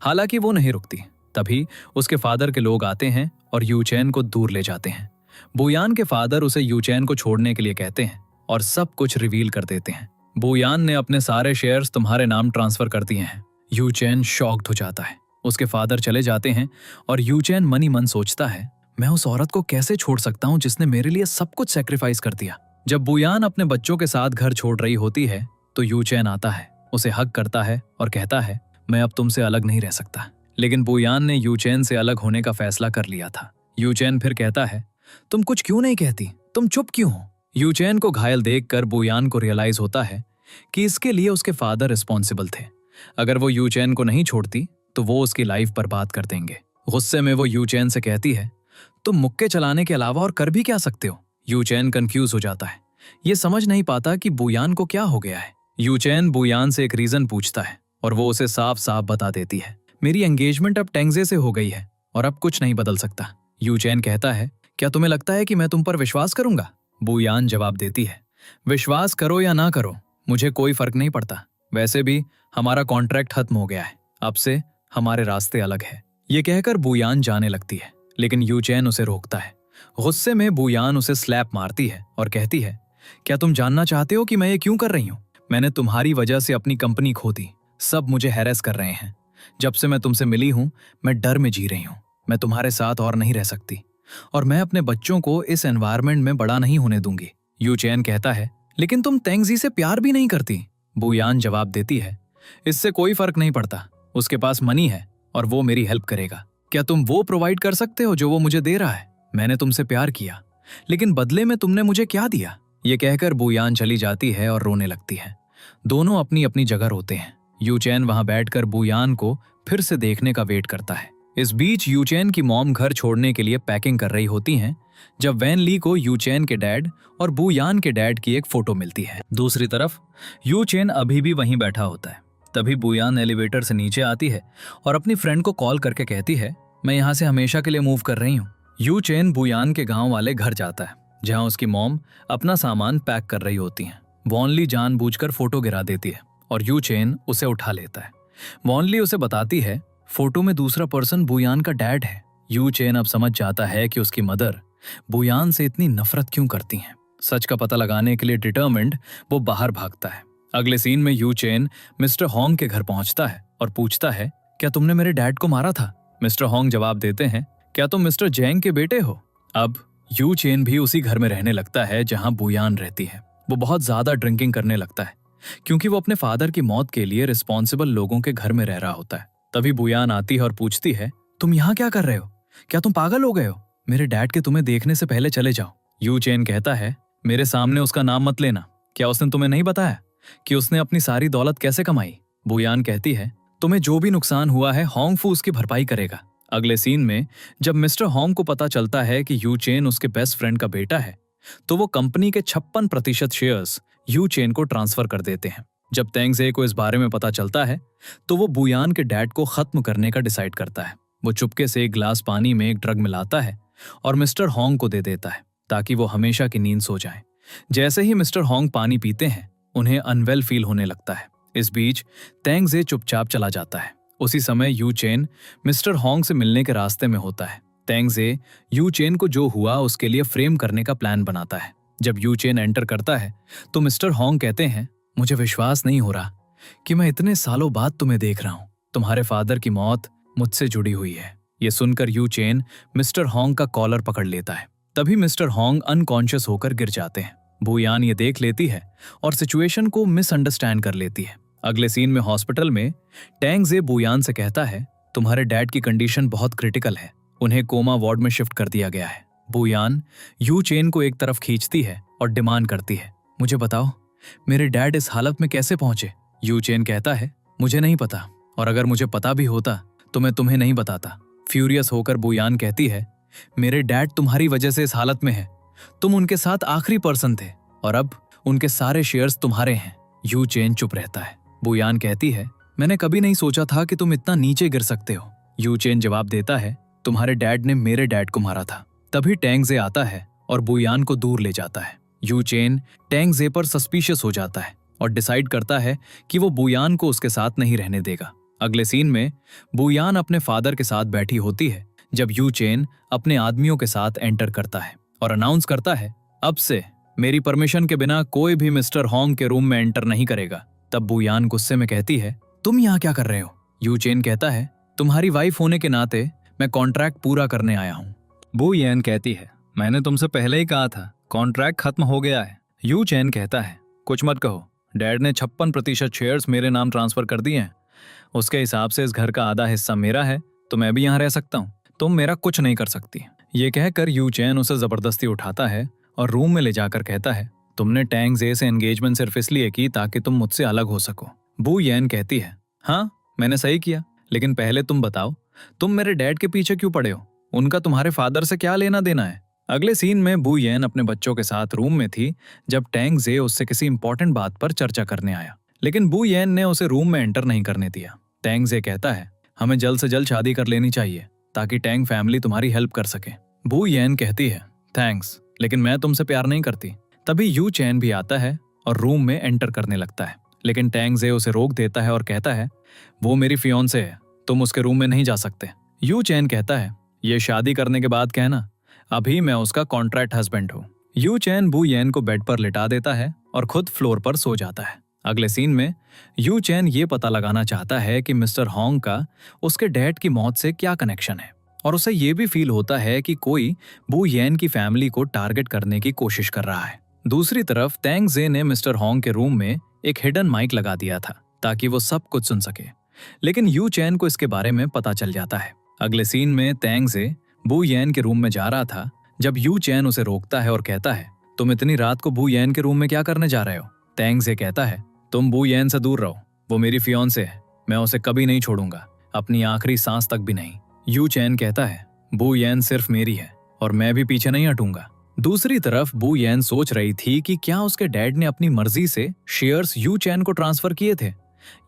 हालांकि वो नहीं रुकती। तभी उसके फादर के लोग आते हैं और यू चेन को दूर ले जाते हैं। बू यान के फादर उसे यू चेन को छोड़ने के लिए कहते हैं और सब कुछ रिवील कर देते हैं। बू यान ने अपने सारे शेयर्स तुम्हारे नाम ट्रांसफर कर दिए हैं। यू चेन शॉक्ड हो जाता है। उसके फादर चले जाते हैं और यू चेन मन ही मन सोचता है, मैं उस औरत को कैसे छोड़ सकता हूँ जिसने मेरे लिए सब कुछ सेक्रीफाइस कर दिया। जब बू यान अपने बच्चों के साथ घर छोड़ रही होती है तो यू चेन आता है, उसे हग करता है और कहता है, मैं अब तुमसे अलग नहीं रह सकता। लेकिन बुयान ने यूचेन से अलग होने का फैसला कर लिया था। यूचेन फिर कहता है, तुम कुछ क्यों नहीं कहती, तुम चुप क्यों हो? यूचेन को घायल देखकर बुयान को रियलाइज होता है कि इसके लिए उसके फादर रिस्पॉन्सिबल थे। अगर वो यूचेन को नहीं छोड़ती तो वो उसकी लाइफ बर्बाद कर देंगे। गुस्से में वो यूचेन से कहती है, तुम मुक्के चलाने के अलावा और कर भी क्या सकते हो? यूचेन कंफ्यूज हो जाता है, ये समझ नहीं पाता कि बुयान को क्या हो गया है। यूचेन बुयान से एक रीजन पूछता है और वो उसे साफ साफ बता देती है, मेरी एंगेजमेंट अब टेंगजे से हो गई है और अब कुछ नहीं बदल सकता। यूचेन कहता है, क्या तुम्हें लगता है कि मैं तुम पर विश्वास करूंगा? बुयान जवाब देती है, विश्वास करो या ना करो मुझे कोई फर्क नहीं पड़ता, वैसे भी हमारा कॉन्ट्रैक्ट खत्म हो गया है, अब से हमारे रास्ते अलग है। ये कहकर बुयान जाने लगती है, लेकिन यूचेन उसे रोकता है। गुस्से में बुयान उसे स्लैप मारती है और कहती है, क्या तुम जानना चाहते हो कि मैं ये क्यों कर रही हूँ? मैंने तुम्हारी वजह से अपनी कंपनी खो दी, सब मुझे हैरेस कर रहे हैं। जब से मैं तुमसे मिली हूँ मैं डर में जी रही हूँ, मैं तुम्हारे साथ और नहीं रह सकती और मैं अपने बच्चों को इस एनवायरनमेंट में बड़ा नहीं होने दूंगी। यूचेन कहता है, लेकिन तुम तेंगजी से प्यार भी नहीं करती। बुयान जवाब देती है, इससे कोई फर्क नहीं पड़ता, उसके पास मनी है और वो मेरी हेल्प करेगा। क्या तुम वो प्रोवाइड कर सकते हो जो वो मुझे दे रहा है? मैंने तुमसे प्यार किया, लेकिन बदले में तुमने मुझे क्या दिया? ये कहकर बुयान चली जाती है और रोने लगती है। दोनों अपनी अपनी जगह रोते हैं। यूचेन वहां बैठकर बुयान को फिर से देखने का वेट करता है। इस बीच यूचेन की मॉम घर छोड़ने के लिए पैकिंग कर रही होती हैं जब वैन ली को यूचेन के डैड और बुयान के डैड की एक फोटो मिलती है। दूसरी तरफ यूचेन अभी भी वहीं बैठा होता है। तभी बुयान एलिवेटर से नीचे आती है और अपनी फ्रेंड को कॉल करके कहती है, मैं यहाँ से हमेशा के लिए मूव कर रही हूँ। यूचेन बुयान के गांव वाले घर जाता है जहाँ उसकी मॉम अपना सामान पैक कर रही होती हैं। वॉनली जानबूझकर फोटो गिरा देती है और यूचेन उसे उठा लेता है। वॉनली उसे बताती है, फोटो में दूसरा पर्सन बुयान का डैड है। यूचेन अब समझ जाता है कि उसकी मदर बुयान से इतनी नफरत क्यों करती हैं। सच का पता लगाने के लिए डिटर्मिन्ड वो बाहर भागता है। अगले सीन में यूचेन मिस्टर होंग के घर पहुंचता है और पूछता है, क्या तुमने मेरे डैड को मारा था? मिस्टर होंग जवाब देते हैं, क्या तुम मिस्टर जेंग के बेटे हो? अब यूचेन भी उसी घर में रहने लगता है जहां बुयान रहती है। वो बहुत ज्यादा ड्रिंकिंग करने लगता है क्योंकि वो अपने फादर की मौत के लिए रिस्पॉन्सिबल लोगों के घर में रह रहा होता है। तभी बुयान आती है और पूछती है, तुम यहाँ क्या कर रहे हो? क्या तुम पागल हो गए हो? मेरे डैड के तुम्हें देखने से पहले चले जाओ। यूचेन कहता है, मेरे सामने उसका नाम मत लेना। क्या उसने तुम्हें नहीं बताया कि उसने अपनी सारी दौलत कैसे कमाई? बुयान कहती है, तुम्हें जो भी नुकसान हुआ है होंग फू उसकी भरपाई करेगा। अगले सीन में जब मिस्टर होंग को पता चलता है कि यूचेन उसके बेस्ट फ्रेंड का बेटा है तो वो कंपनी के 56% शेयर्स यूचेन को ट्रांसफर कर देते हैं। जब तेंगजे को इस बारे में पता चलता है तो वो बुयान के डैड को खत्म करने का डिसाइड करता है। वो चुपके से एक ग्लास पानी में एक ड्रग मिलाता है और मिस्टर होंग को दे देता है ताकि वो हमेशा की नींद सो जाए। जैसे ही मिस्टर होंग पानी पीते हैं उन्हें अनवेल फील होने लगता है। इस बीच तेंगजे चुपचाप चला जाता है। उसी समय यूचेन मिस्टर होंग से मिलने के रास्ते में होता है। तेंगजे यूचेन को जो हुआ उसके लिए फ्रेम करने का प्लान बनाता है। जब यूचेन एंटर करता है तो मिस्टर होंग कहते हैं, मुझे विश्वास नहीं हो रहा कि मैं इतने सालों बाद तुम्हें देख रहा हूं। तुम्हारे फादर की मौत मुझसे जुड़ी हुई है। ये सुनकर यूचेन मिस्टर होंग का कॉलर पकड़ लेता है। तभी मिस्टर होंग अनकॉन्शियस होकर गिर जाते हैं। बुयान ये देख लेती है और सिचुएशन को मिसअंडरस्टैंड कर लेती है। अगले सीन में हॉस्पिटल में तेंगजे बुयान से कहता है, तुम्हारे डैड की कंडीशन बहुत क्रिटिकल है, उन्हें कोमा वार्ड में शिफ्ट कर दिया गया है। बुयान यूचेन को एक तरफ खींचती है और डिमांड करती है, मुझे बताओ मेरे डैड इस हालत में कैसे पहुंचे? यूचेन कहता है, मुझे नहीं पता और अगर मुझे पता भी होता तो मैं तुम्हें नहीं बताता। फ्यूरियस होकर बुयान कहती है, मेरे डैड तुम्हारी वजह से इस हालत में है। तुम उनके साथ आखिरी पर्सन थे और अब उनके सारे शेयर्स तुम्हारे हैं। यूचेन चुप रहता है। बुयान कहती है, मैंने कभी नहीं सोचा था कि तुम इतना नीचे गिर सकते हो। यूचेन जवाब देता है, तुम्हारे डैड ने मेरे डैड को मारा था। तभी तेंगजे आता है और बुयान को दूर ले जाता है। यूचेन तेंगजे पर सस्पिशियस हो जाता है और डिसाइड करता है कि वो बुयान को उसके साथ नहीं रहने देगा। अगले सीन में बुयान अपने फादर के साथ बैठी होती है जब यूचेन अपने आदमियों के साथ एंटर करता है और अनाउंस करता है, अब से मेरी परमिशन के बिना कोई भी मिस्टर होंग के रूम में एंटर नहीं करेगा। तब बुयान गुस्से में कहती है, तुम यहाँ क्या कर रहे हो? यूचेन कहता है, तुम्हारी वाइफ होने के नाते मैं कॉन्ट्रैक्ट पूरा करने आया हूँ। बुयान कहती है, मैंने तुमसे पहले ही कहा था कॉन्ट्रैक्ट खत्म हो गया है। यूचेन कहता है, कुछ मत कहो, डैड ने 56% शेयर्स मेरे नाम ट्रांसफर कर दिए हैं। उसके हिसाब से इस घर का आधा हिस्सा मेरा है, तो मैं भी यहाँ रह सकता हूँ। तुम मेरा कुछ नहीं कर सकती। ये कहकर यू चैन उसे जबरदस्ती उठाता है और रूम में ले जाकर कहता है, तुमने टैंग जे से एंगेजमेंट सिर्फ इसलिए की ताकि तुम मुझसे अलग हो सको। बू येन कहती है, हाँ मैंने सही किया, लेकिन पहले तुम बताओ, तुम मेरे डैड के पीछे क्यों पड़े हो? उनका तुम्हारे फादर से क्या लेना देना है? अगले सीन में बू येन अपने बच्चों के साथ रूम में थी जब टैंग जे उससे किसी इंपॉर्टेंट बात पर चर्चा करने आया, लेकिन बू येन ने उसे रूम में एंटर नहीं करने दिया। टैंग जे कहता है, हमें जल्द से जल्द शादी कर लेनी चाहिए ताकि टैंग फैमिली तुम्हारी हेल्प कर सके। बू येन कहती है, थैंक्स, लेकिन मैं तुमसे प्यार नहीं करती। तभी यू चैन भी आता है और रूम में एंटर करने लगता है, लेकिन टैंग जे उसे रोक देता है और कहता है, वो मेरी फियोंसे है, तुम उसके रूम में नहीं जा सकते। यू चैन कहता है, ये शादी करने के बाद कहना, अभी मैं उसका कॉन्ट्रैक्ट हस्बैंड हूँ। यू चैन बू येन को बेड पर लिटा देता है और खुद फ्लोर पर सो जाता है। अगले सीन में यू चैन ये पता लगाना चाहता है कि मिस्टर होंग का उसके डैड की मौत से क्या कनेक्शन है, और उसे ये भी फील होता है कि कोई बू येन की फैमिली को टारगेट करने की कोशिश कर रहा है। दूसरी तरफ टैंग जे ने मिस्टर होंग के रूम में एक हिडन माइक लगा दिया था ताकि वो सब कुछ सुन सके, लेकिन यू चैन को इसके बारे में पता चल जाता है। अगले सीन में टैंग जे बू येन के रूम में जा रहा था जब यू चैन उसे रोकता है और कहता है, तुम इतनी रात को बू येन के रूम में क्या करने जा रहे हो? टैंग जे कहता है, तुम बू येन से दूर रहो, वो मेरी फियोंसे है, मैं उसे कभी नहीं छोड़ूंगा, अपनी आखिरी सांस तक भी नहीं। यू चैन कहता है, बू येन सिर्फ मेरी है और मैं भी पीछे नहीं हटूंगा। दूसरी तरफ बू येन सोच रही थी कि क्या उसके डैड ने अपनी मर्जी से शेयर्स यू चैन को ट्रांसफर किए थे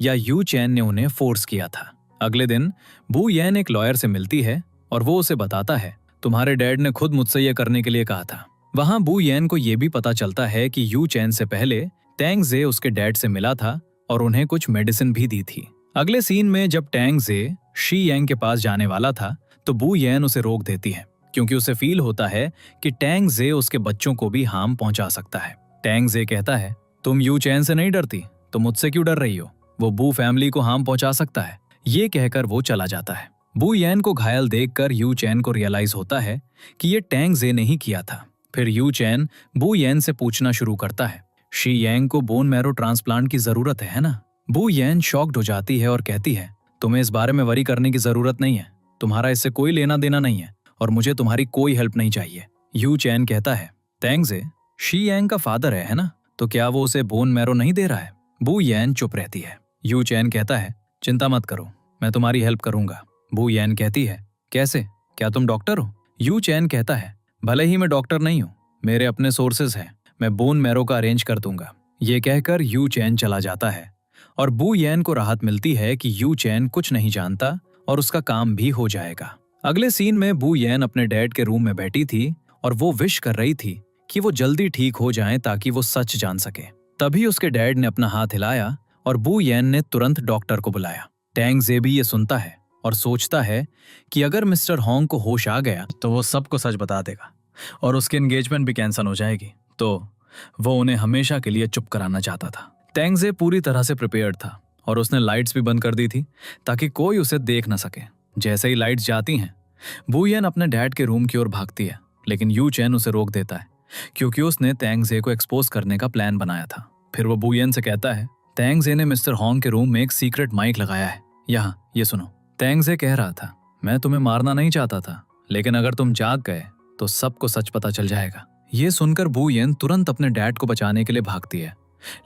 या यू चैन ने उन्हें फोर्स किया था। अगले दिन बू येन एक लॉयर से मिलती है और वो उसे बताता है, तुम्हारे डैड ने खुद मुझसे यह करने के लिए कहा था। वहां बू येन को यह भी पता चलता है कि यू चैन से पहले टैंग जे उसके डैड से मिला था और उन्हें कुछ मेडिसिन भी दी थी। अगले सीन में जब टैंग जे शी यांग के पास जाने वाला था तो बू येन उसे रोक देती है क्योंकि उसे फील होता है कि टैंग जे उसके बच्चों को भी हार्म पहुंचा सकता है। टैंग जे कहता है, तुम यू चैन से नहीं डरती तो मुझसे क्यों डर रही हो? वो बू फैमिली को हार्म पहुंचा सकता है। ये कहकर वो चला जाता है। बू येन को घायल देखकर यू चैन को रियलाइज होता है कि ये टैंग जे ने ही किया था। फिर यू चैन बू येन से पूछना शुरू करता है, शी यांग को बोन मैरो ट्रांसप्लांट की जरूरत है ना? बू येन शॉक्ड हो जाती है और कहती है, तुम्हें इस बारे में वरी करने की जरूरत नहीं है, तुम्हारा इससे कोई लेना देना नहीं है और मुझे तुम्हारी कोई हेल्प नहीं चाहिए। यू चैन कहता है, टैंग जे शी यांग का फादर है ना? तो क्या वो उसे बोन मैरो नहीं दे रहा है? बू येन चुप रहती है। यू चैन कहता है, चिंता मत करो, मैं तुम्हारी हेल्प करूंगा। बू येन कहती है, कैसे? क्या तुम डॉक्टर हो? यू चैन कहता है, भले ही मैं डॉक्टर नहीं हूँ, मेरे अपने सोर्सेज हैं, मैं बोन मैरो का अरेंज कर दूंगा। ये कहकर यू चैन चला जाता है और बू येन को राहत मिलती है कि यू चैन कुछ नहीं जानता और उसका काम भी हो जाएगा। अगले सीन में बू येन अपने डैड के रूम में बैठी थी और वो विश कर रही थी कि वो जल्दी ठीक हो जाएं ताकि वो सच जान सके। तभी उसके डैड ने अपना हाथ हिलाया और बू येन ने तुरंत डॉक्टर को बुलाया। टैंग जे भी ये सुनता है और सोचता है कि अगर मिस्टर होंग को होश आ गया तो वो सबको सच बता देगा और उसकी एंगेजमेंट भी कैंसिल हो जाएगी, तो वो उन्हें हमेशा के लिए चुप कराना चाहता था। टैंग जे पूरी तरह से प्रिपेयर्ड था और उसने लाइट्स भी बंद कर दी थी ताकि कोई उसे देख न सके। जैसे ही लाइट्स जाती हैं, बू येन अपने डैड के रूम की ओर भागती है, लेकिन यू चैन उसे रोक देता है क्योंकि उसने टैंग जे को एक्सपोज करने का प्लान बनाया था। फिर वो बू येन से कहता है, टैंग जे ने मिस्टर होंग के रूम में एक सीक्रेट माइक लगाया है, यहाँ ये सुनो। टैंग जे कह रहा था, मैं तुम्हें मारना नहीं चाहता था, लेकिन अगर तुम जाग गए तो सबको सच पता चल जाएगा। ये सुनकर बू येन तुरंत अपने डैड को बचाने के लिए भागती है,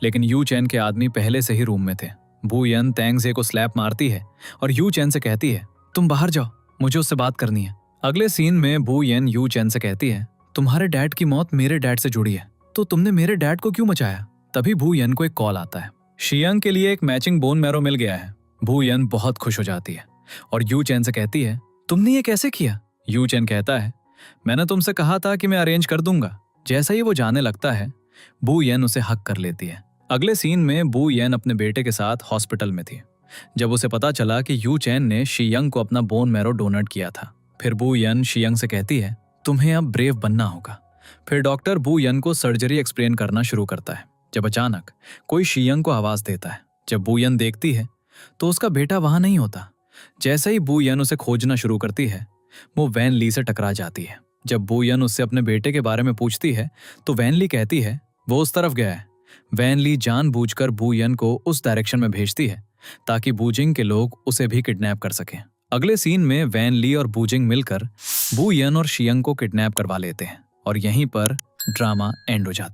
लेकिन यू चैन के आदमी पहले से ही रूम में थे। बू येन टैंग जे को स्लैप मारती है और यू चैन से कहती है, तुम बाहर जाओ, मुझे उससे बात करनी है। अगले सीन में बू येन यू चैन से कहती है, तुम्हारे डैड की मौत मेरे डैड से जुड़ी है, तो तुमने मेरे डैड को क्यों मचाया? तभी बू येन को एक कॉल आता है, शियांग के लिए एक मैचिंग बोन मैरो मिल गया है। बू येन बहुत खुश हो जाती है और यू चैन से कहती है, तुमने ये कैसे किया? यू चैन कहता है, मैंने तुमसे कहा था कि मैं अरेंज कर दूंगा। जैसा ही वो जाने लगता है, बू येन उसे हक कर लेती है। अगले सीन में बू येन अपने बेटे के साथ हॉस्पिटल में थी जब उसे पता चला कि यू चैन ने शियांग को अपना बोन मैरो डोनेट किया था। फिर बू येन शियांग से कहती है, तुम्हें अब ब्रेव बनना होगा। फिर डॉक्टर बू येन को सर्जरी एक्सप्लेन करना शुरू करता है जब अचानक कोई शियांग को आवाज देता है। जब बू येन देखती है तो उसका बेटा वहां नहीं होता। जैसे ही बू येन उसे खोजना शुरू करती है, वो वैन ली से टकरा जाती है। जब बू येन उससे अपने बेटे के बारे में पूछती है तो वैन ली कहती है, वो उस तरफ गया है। वैन ली जानबूझकर बू येन को उस डायरेक्शन में भेजती है ताकि बूजिंग के लोग उसे भी किडनैप कर सकें। अगले सीन में वैन ली और बूजिंग मिलकर बू यन और शियंग को किडनैप करवा लेते हैं और यहीं पर ड्रामा एंड हो जाता है।